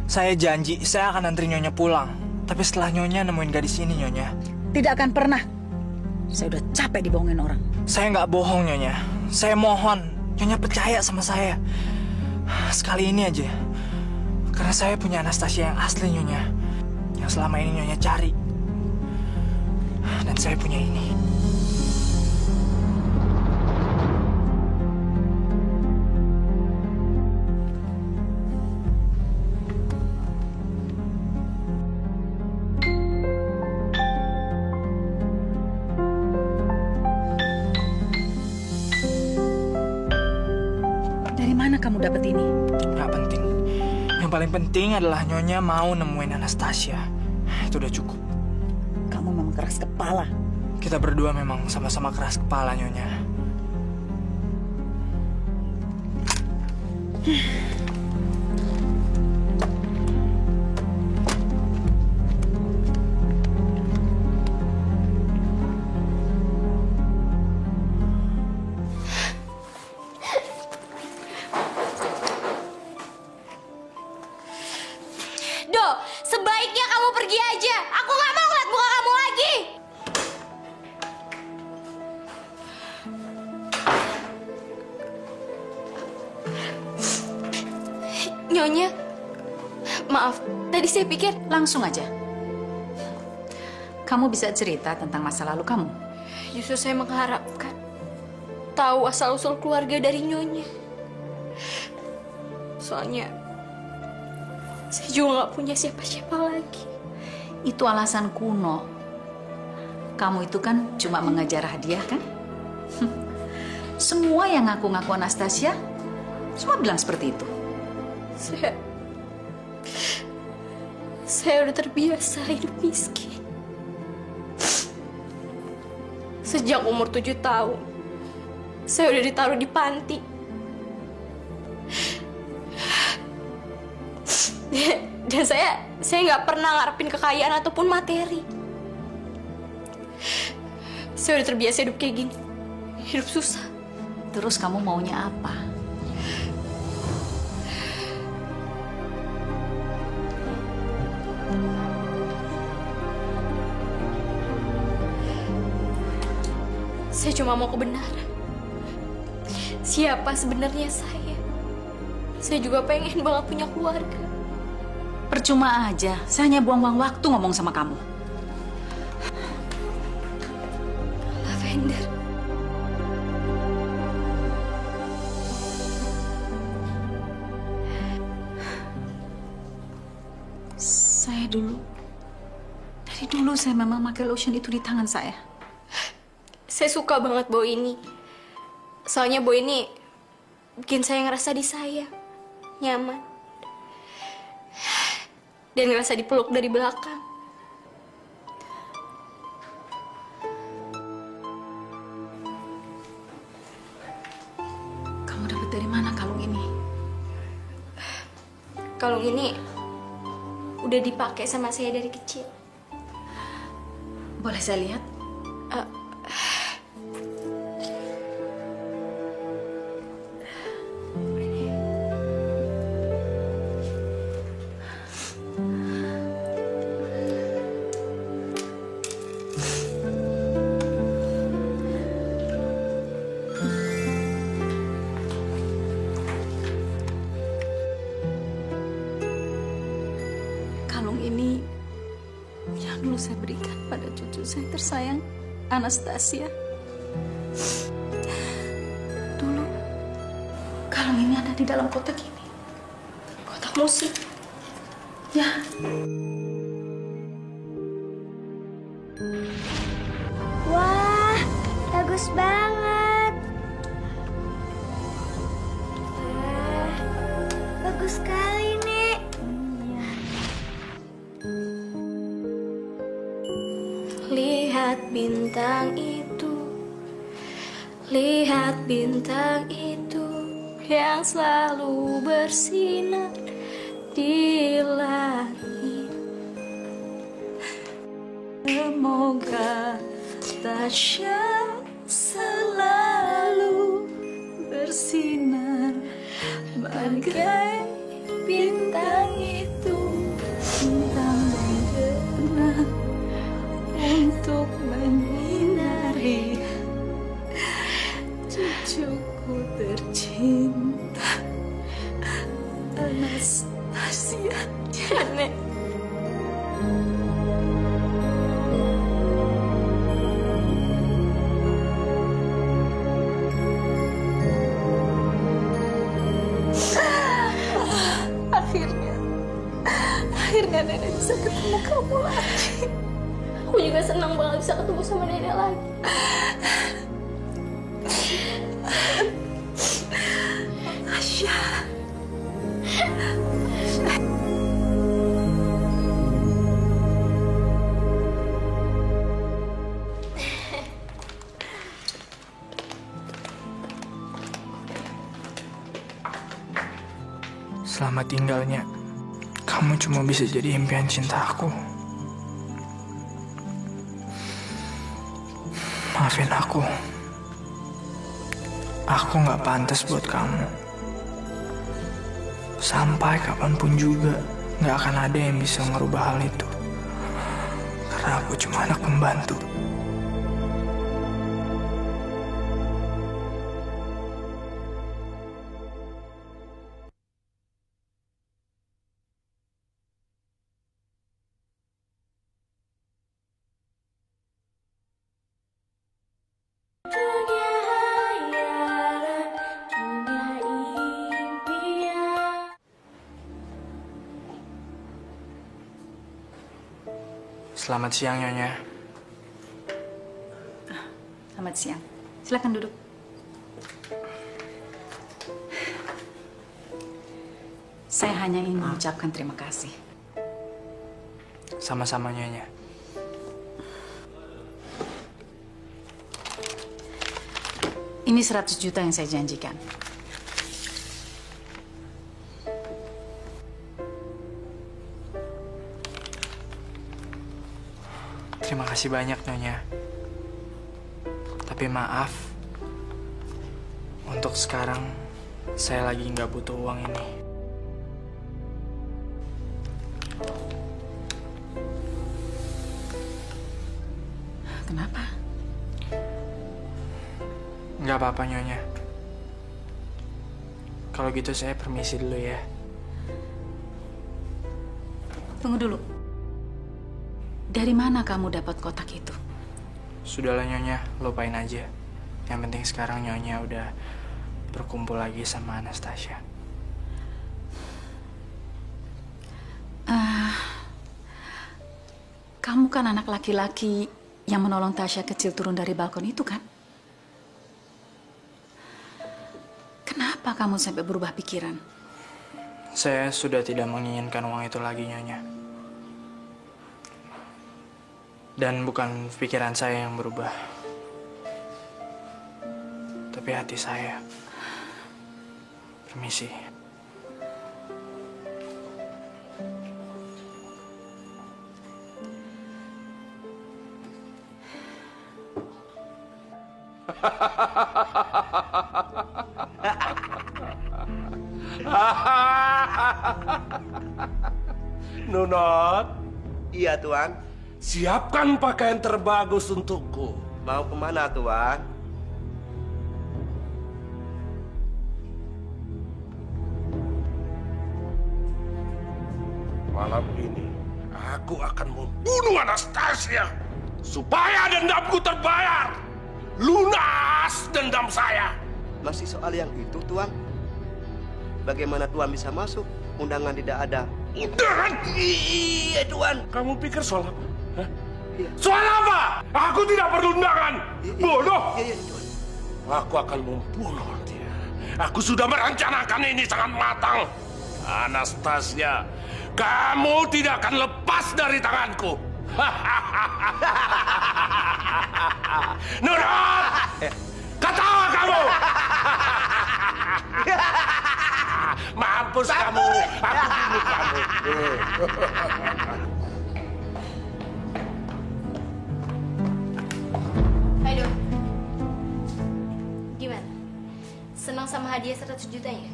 Speaker 8: saya janji saya akan antri Nyonya pulang. Tapi setelah Nyonya nemuin gadis ini, Nyonya.
Speaker 5: Tidak akan pernah. Saya udah capek dibohongin orang. Saya
Speaker 8: nggak bohong, Nyonya. Saya mohon, Nyonya percaya sama saya. Sekali ini aja. Karena saya punya Anastasia yang asli, Nyonya. Yang selama ini Nyonya cari. Dan saya punya ini.
Speaker 5: Dari mana kamu dapat ini?
Speaker 8: Gak penting. Yang paling penting adalah Nyonya mau nemuin Anastasia. Itu udah cukup.
Speaker 5: Kamu memang keras kepala.
Speaker 8: Kita berdua memang sama-sama keras kepala, Nyonya.
Speaker 11: Do, sebaiknya kamu pergi aja. Aku nggak mau lihat muka kamu lagi. Nyonya, maaf. Tadi saya pikir
Speaker 5: langsung aja. Kamu bisa cerita tentang masa lalu kamu.
Speaker 11: Justru saya mengharapkan tahu asal-usul keluarga dari Nyonya. Soalnya saya juga nggak punya siapa-siapa lagi.
Speaker 5: Itu alasan kuno. Kamu itu kan cuma mengejar hadiah kan? Semua yang ngaku-ngaku Anastasia, semua bilang seperti itu.
Speaker 11: Saya udah terbiasa hidup miskin. Sejak umur 7 tahun, saya udah ditaruh di panti. Dan saya nggak pernah ngarepin kekayaan ataupun materi. Saya udah terbiasa hidup kayak gini, hidup susah.
Speaker 5: Terus kamu maunya apa?
Speaker 11: Saya cuma mau kebenaran. Siapa sebenarnya saya? Saya juga pengen banget punya keluarga.
Speaker 5: Percuma aja, saya hanya buang-buang waktu ngomong sama kamu.
Speaker 11: Lavender.
Speaker 5: Saya dari dulu saya memang pakai lotion itu di tangan saya.
Speaker 11: Saya suka banget bau ini. Soalnya bau ini bikin saya ngerasa disayang, nyaman. Dan ngerasa dipeluk dari belakang.
Speaker 5: Kamu dapat dari mana kalung ini?
Speaker 11: Kalung ini udah dipakai sama saya dari kecil.
Speaker 5: Boleh saya lihat? Kalung ini yang dulu saya berikan pada cucu saya tersayang, Anastasia. Dulu kalung ini ada di dalam kotak ini.
Speaker 11: Kotak musik.
Speaker 5: Ya.
Speaker 2: Wah, bagus banget. Bagus sekali, Nek.
Speaker 11: Lihat bintang itu, lihat bintang itu yang selalu bersinar di langit.
Speaker 5: Semoga Tasya selalu bersinar bagai bintang. Cucuku tercinta, Anastasia.
Speaker 11: Nenek.
Speaker 2: Akhirnya nenek bisa ketemu kamu lagi. Aku juga senang banget bisa ketemu sama nenek lagi.
Speaker 5: Tasya.
Speaker 8: Selamat tinggalnya. Kamu cuma bisa jadi impian cintaku. Maafin aku. Aku nggak pantas buat kamu. Sampai kapanpun juga nggak akan ada yang bisa ngerubah hal itu. Karena aku cuma anak pembantu. Selamat siang, Nyonya.
Speaker 5: Selamat siang. Silakan duduk. Saya hanya ingin mengucapkan terima kasih.
Speaker 8: Sama-sama, Nyonya.
Speaker 5: Ini 100 juta yang saya janjikan.
Speaker 8: Terima kasih banyak, Nyonya. Tapi maaf, untuk sekarang saya lagi nggak butuh uang ini.
Speaker 5: Kenapa?
Speaker 8: Nggak apa-apa, Nyonya. Kalau gitu saya permisi dulu ya.
Speaker 5: Tunggu dulu. Dari mana kamu dapat kotak itu?
Speaker 8: Sudahlah, Nyonya, lupain aja. Yang penting sekarang Nyonya udah berkumpul lagi sama Anastasia.
Speaker 5: Kamu kan anak laki-laki yang menolong Tasya kecil turun dari balkon itu kan? Kenapa kamu sampai berubah pikiran?
Speaker 8: Saya sudah tidak menginginkan uang itu lagi, Nyonya. Dan bukan pikiran saya yang berubah, tapi hati saya. Permisi.
Speaker 6: Nunot.
Speaker 12: Iya, Tuan.
Speaker 6: Siapkan pakaian terbagus untukku.
Speaker 12: Mau kemana, Tuan?
Speaker 6: Malam ini, aku akan membunuh Anastasia. Supaya dendamku terbayar. Lunas dendam saya.
Speaker 12: Masih soal yang itu, Tuan. Bagaimana Tuan bisa masuk? Undangan tidak ada.
Speaker 6: Undangan?
Speaker 12: Iya, Tuan.
Speaker 6: Kamu pikir soal apa? Hah? Soal apa? Aku tidak perlu undangan. Bodoh. Aku akan membunuh dia. Aku sudah merencanakan ini sangat matang. Anastasia, kamu tidak akan lepas dari tanganku. Nurut! Ketawa kamu! Mampus kamu! Aku bunuh kamu!
Speaker 11: Ayo, gimana? Senang sama hadiah 100 jutanya?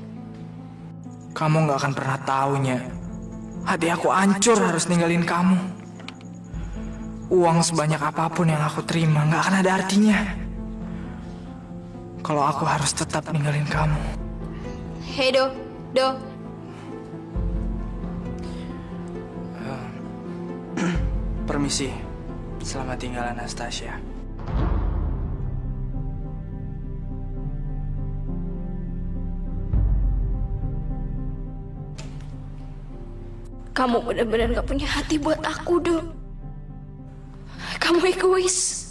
Speaker 8: Kamu nggak akan pernah tahunya. Hati aku hancur harus ninggalin kamu. Uang sebanyak apapun yang aku terima nggak akan ada artinya kalau aku harus tetap ninggalin kamu.
Speaker 11: Hei, Do.
Speaker 8: Permisi. Selamat tinggal, Anastasia.
Speaker 11: Kamu benar-benar gak punya hati buat aku, Do. Kamu egois.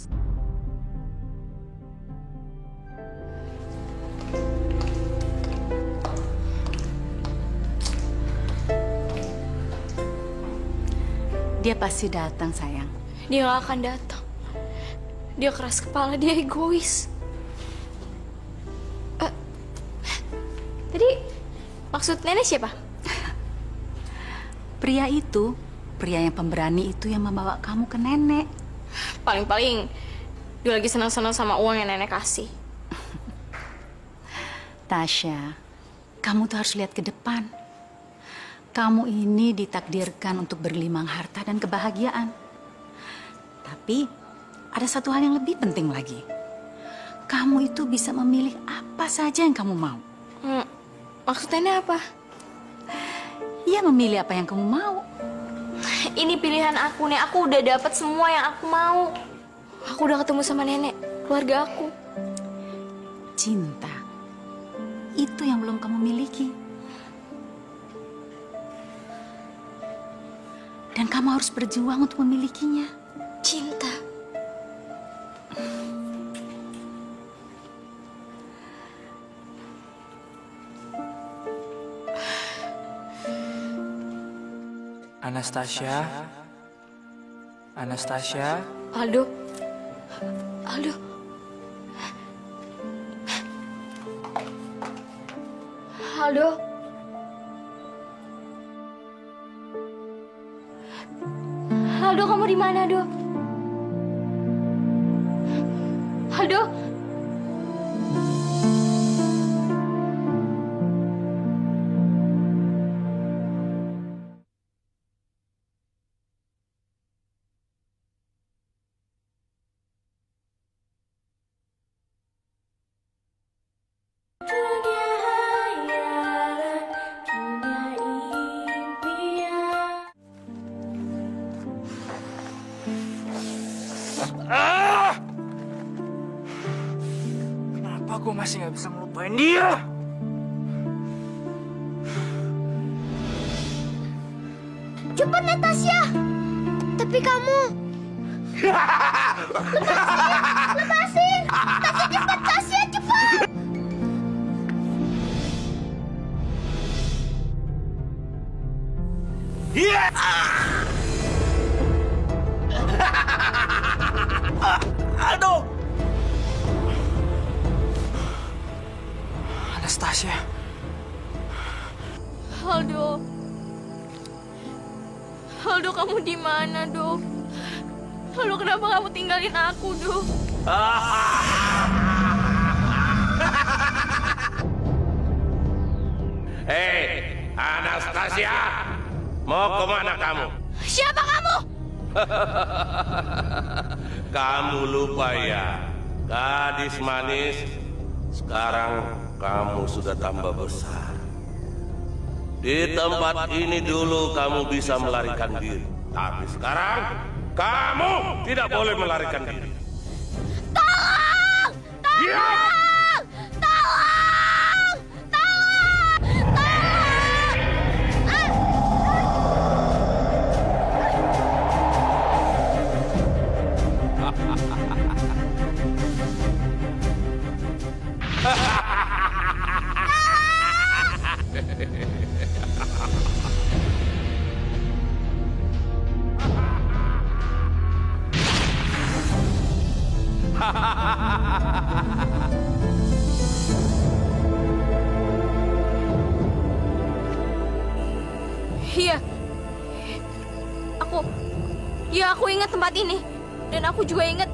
Speaker 5: Dia pasti datang, sayang.
Speaker 11: Dia gak akan datang. Dia keras kepala, dia egois. Tadi maksud nenek siapa?
Speaker 5: Pria yang pemberani itu yang membawa kamu ke nenek.
Speaker 11: Paling-paling dia lagi senang-senang sama uang yang nenek kasih.
Speaker 5: Tasya, kamu tuh harus lihat ke depan. Kamu ini ditakdirkan untuk berlimang harta dan kebahagiaan. Tapi ada satu hal yang lebih penting lagi. Kamu itu bisa memilih apa saja yang kamu mau.
Speaker 11: Maksudnya apa?
Speaker 5: Iya, memilih apa yang kamu mau.
Speaker 11: Ini pilihan aku, Nek. Aku udah dapat semua yang aku mau. Aku udah ketemu sama nenek, keluarga aku.
Speaker 5: Cinta, itu yang belum kamu miliki. Dan kamu harus berjuang untuk memilikinya.
Speaker 11: Cinta.
Speaker 8: Anastasia.
Speaker 11: Aldo. Aldo, kamu di mana, Do? Aldo.
Speaker 8: Kenapa gue masih nggak bisa ngelupain dia?
Speaker 2: Cepat, Natasha. Tapi kamu... Lepasin! Tasya, cepat, Tasya, cepat!
Speaker 8: Aduh! Anastasia.
Speaker 11: Aldo, kamu di mana, Do? Aldo, kenapa kamu tinggalin aku, Do?
Speaker 6: Hei, Anastasia, mau kemana kamu?
Speaker 11: Siapa kamu?
Speaker 6: Kamu lupa ya, gadis manis. Sekarang kamu sudah tambah besar. Di tempat ini dulu kamu bisa melarikan diri, tapi sekarang kamu tidak boleh melarikan diri.
Speaker 2: Tolong! Tolong! Tolong!
Speaker 11: Iya, aku ingat tempat ini. Dan aku juga ingat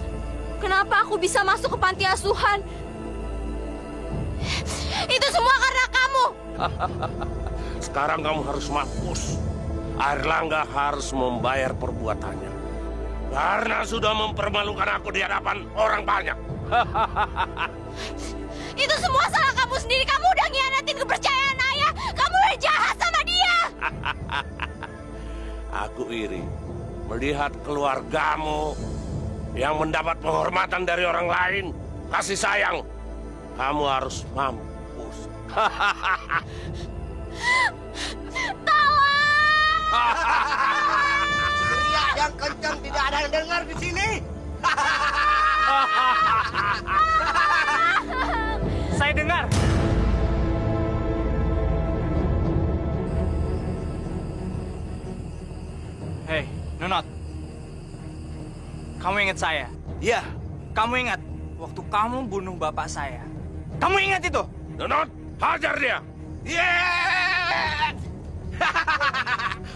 Speaker 11: kenapa aku bisa masuk ke panti asuhan. Itu semua karena kamu.
Speaker 6: Sekarang kamu harus mampus. Airlangga harus membayar perbuatannya. Karena sudah mempermalukan aku di hadapan orang banyak.
Speaker 11: Itu semua salah kamu sendiri. Kamu udah ngianatin kepercayaan ayah. Kamu udah jahat sama dia.
Speaker 6: Aku iri melihat keluargamu yang mendapat penghormatan dari orang lain, kasih sayang. Kamu harus mampus.
Speaker 12: Teriak yang kencang, tidak ada yang dengar di sini.
Speaker 8: Saya dengar. Hei, Nunot. Kamu ingat saya?
Speaker 12: Iya.
Speaker 8: Kamu ingat waktu kamu bunuh bapak saya? Kamu ingat itu?
Speaker 6: Nunot, hajar dia.
Speaker 12: Yeah!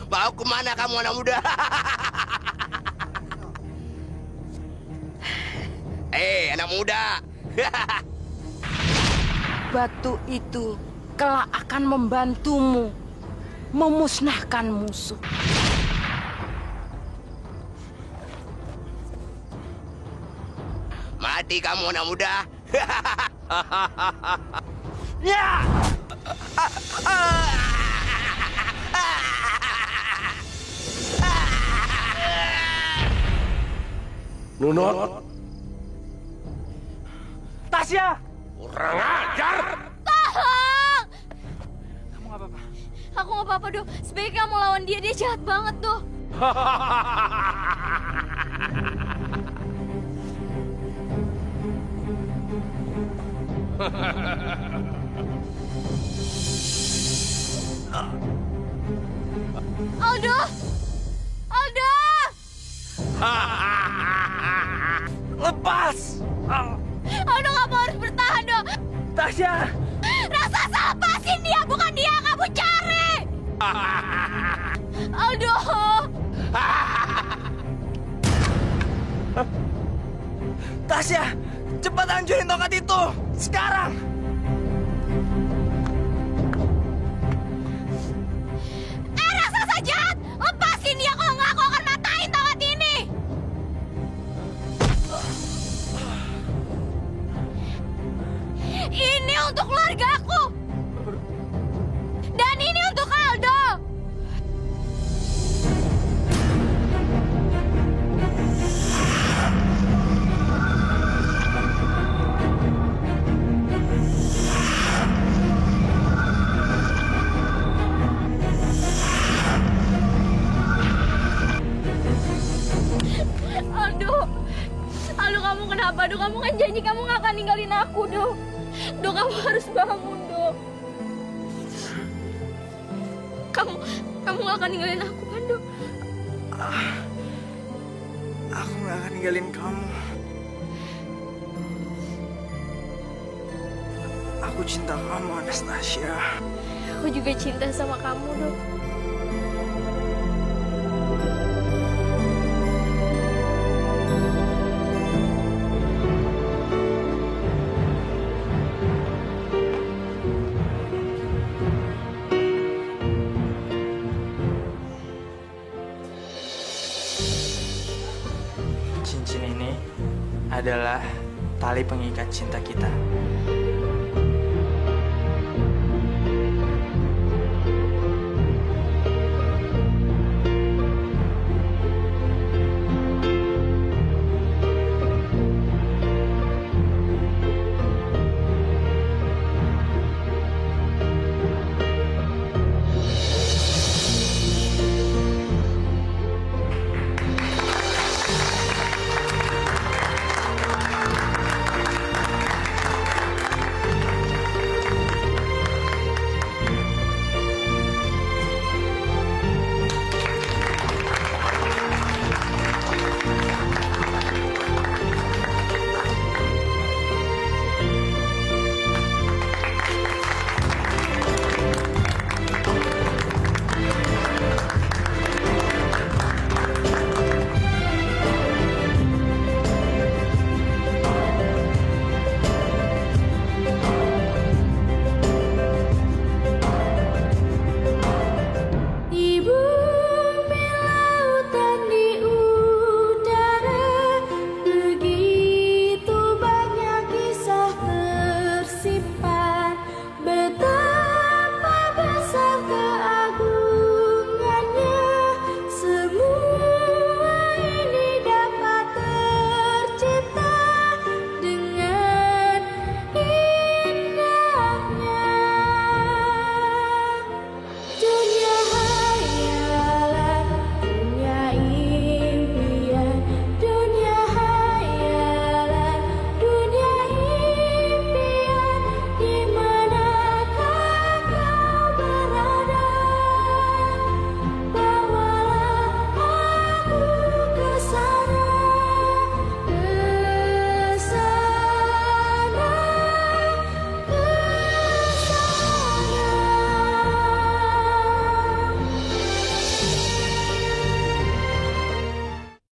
Speaker 12: Mau kemana kamu anak muda? Anak muda.
Speaker 10: Batu itu kelak akan membantumu memusnahkan musuh.
Speaker 12: Mati kamu anak muda.
Speaker 8: Ya!
Speaker 6: Nunot.
Speaker 8: Tasya!
Speaker 6: Kurang ajar!
Speaker 11: Tolong!
Speaker 8: Kamu nggak apa-apa?
Speaker 11: Aku nggak apa-apa, Do. Sebaiknya kamu lawan dia. Dia jahat banget, Do. Aldo! Aldo!
Speaker 8: Lepas!
Speaker 11: Aldo, kamu harus bertahan, Do.
Speaker 8: Tasya!
Speaker 11: Raksasa, lepasin dia, bukan dia yang kamu cari! Aldo!
Speaker 8: Tasya! Cepat hancurin tongkat itu! Sekarang!
Speaker 11: Raksasa jahat! Lepasin dia, kalau nggak aku akan matain tongkat ini! Ini untuk keluargaku! Dan ini untuk Aldo! Aldo, kamu kenapa? Do, kamu kan janji kamu nggak akan ninggalin aku, Do. Do, kamu harus bangun, Do. Kamu nggak akan ninggalin aku, kan, Do?
Speaker 8: Aku nggak akan ninggalin kamu. Aku cinta kamu, Anastasia.
Speaker 11: Aku juga cinta sama kamu, Do.
Speaker 8: Cincin ini adalah tali pengikat cinta kita.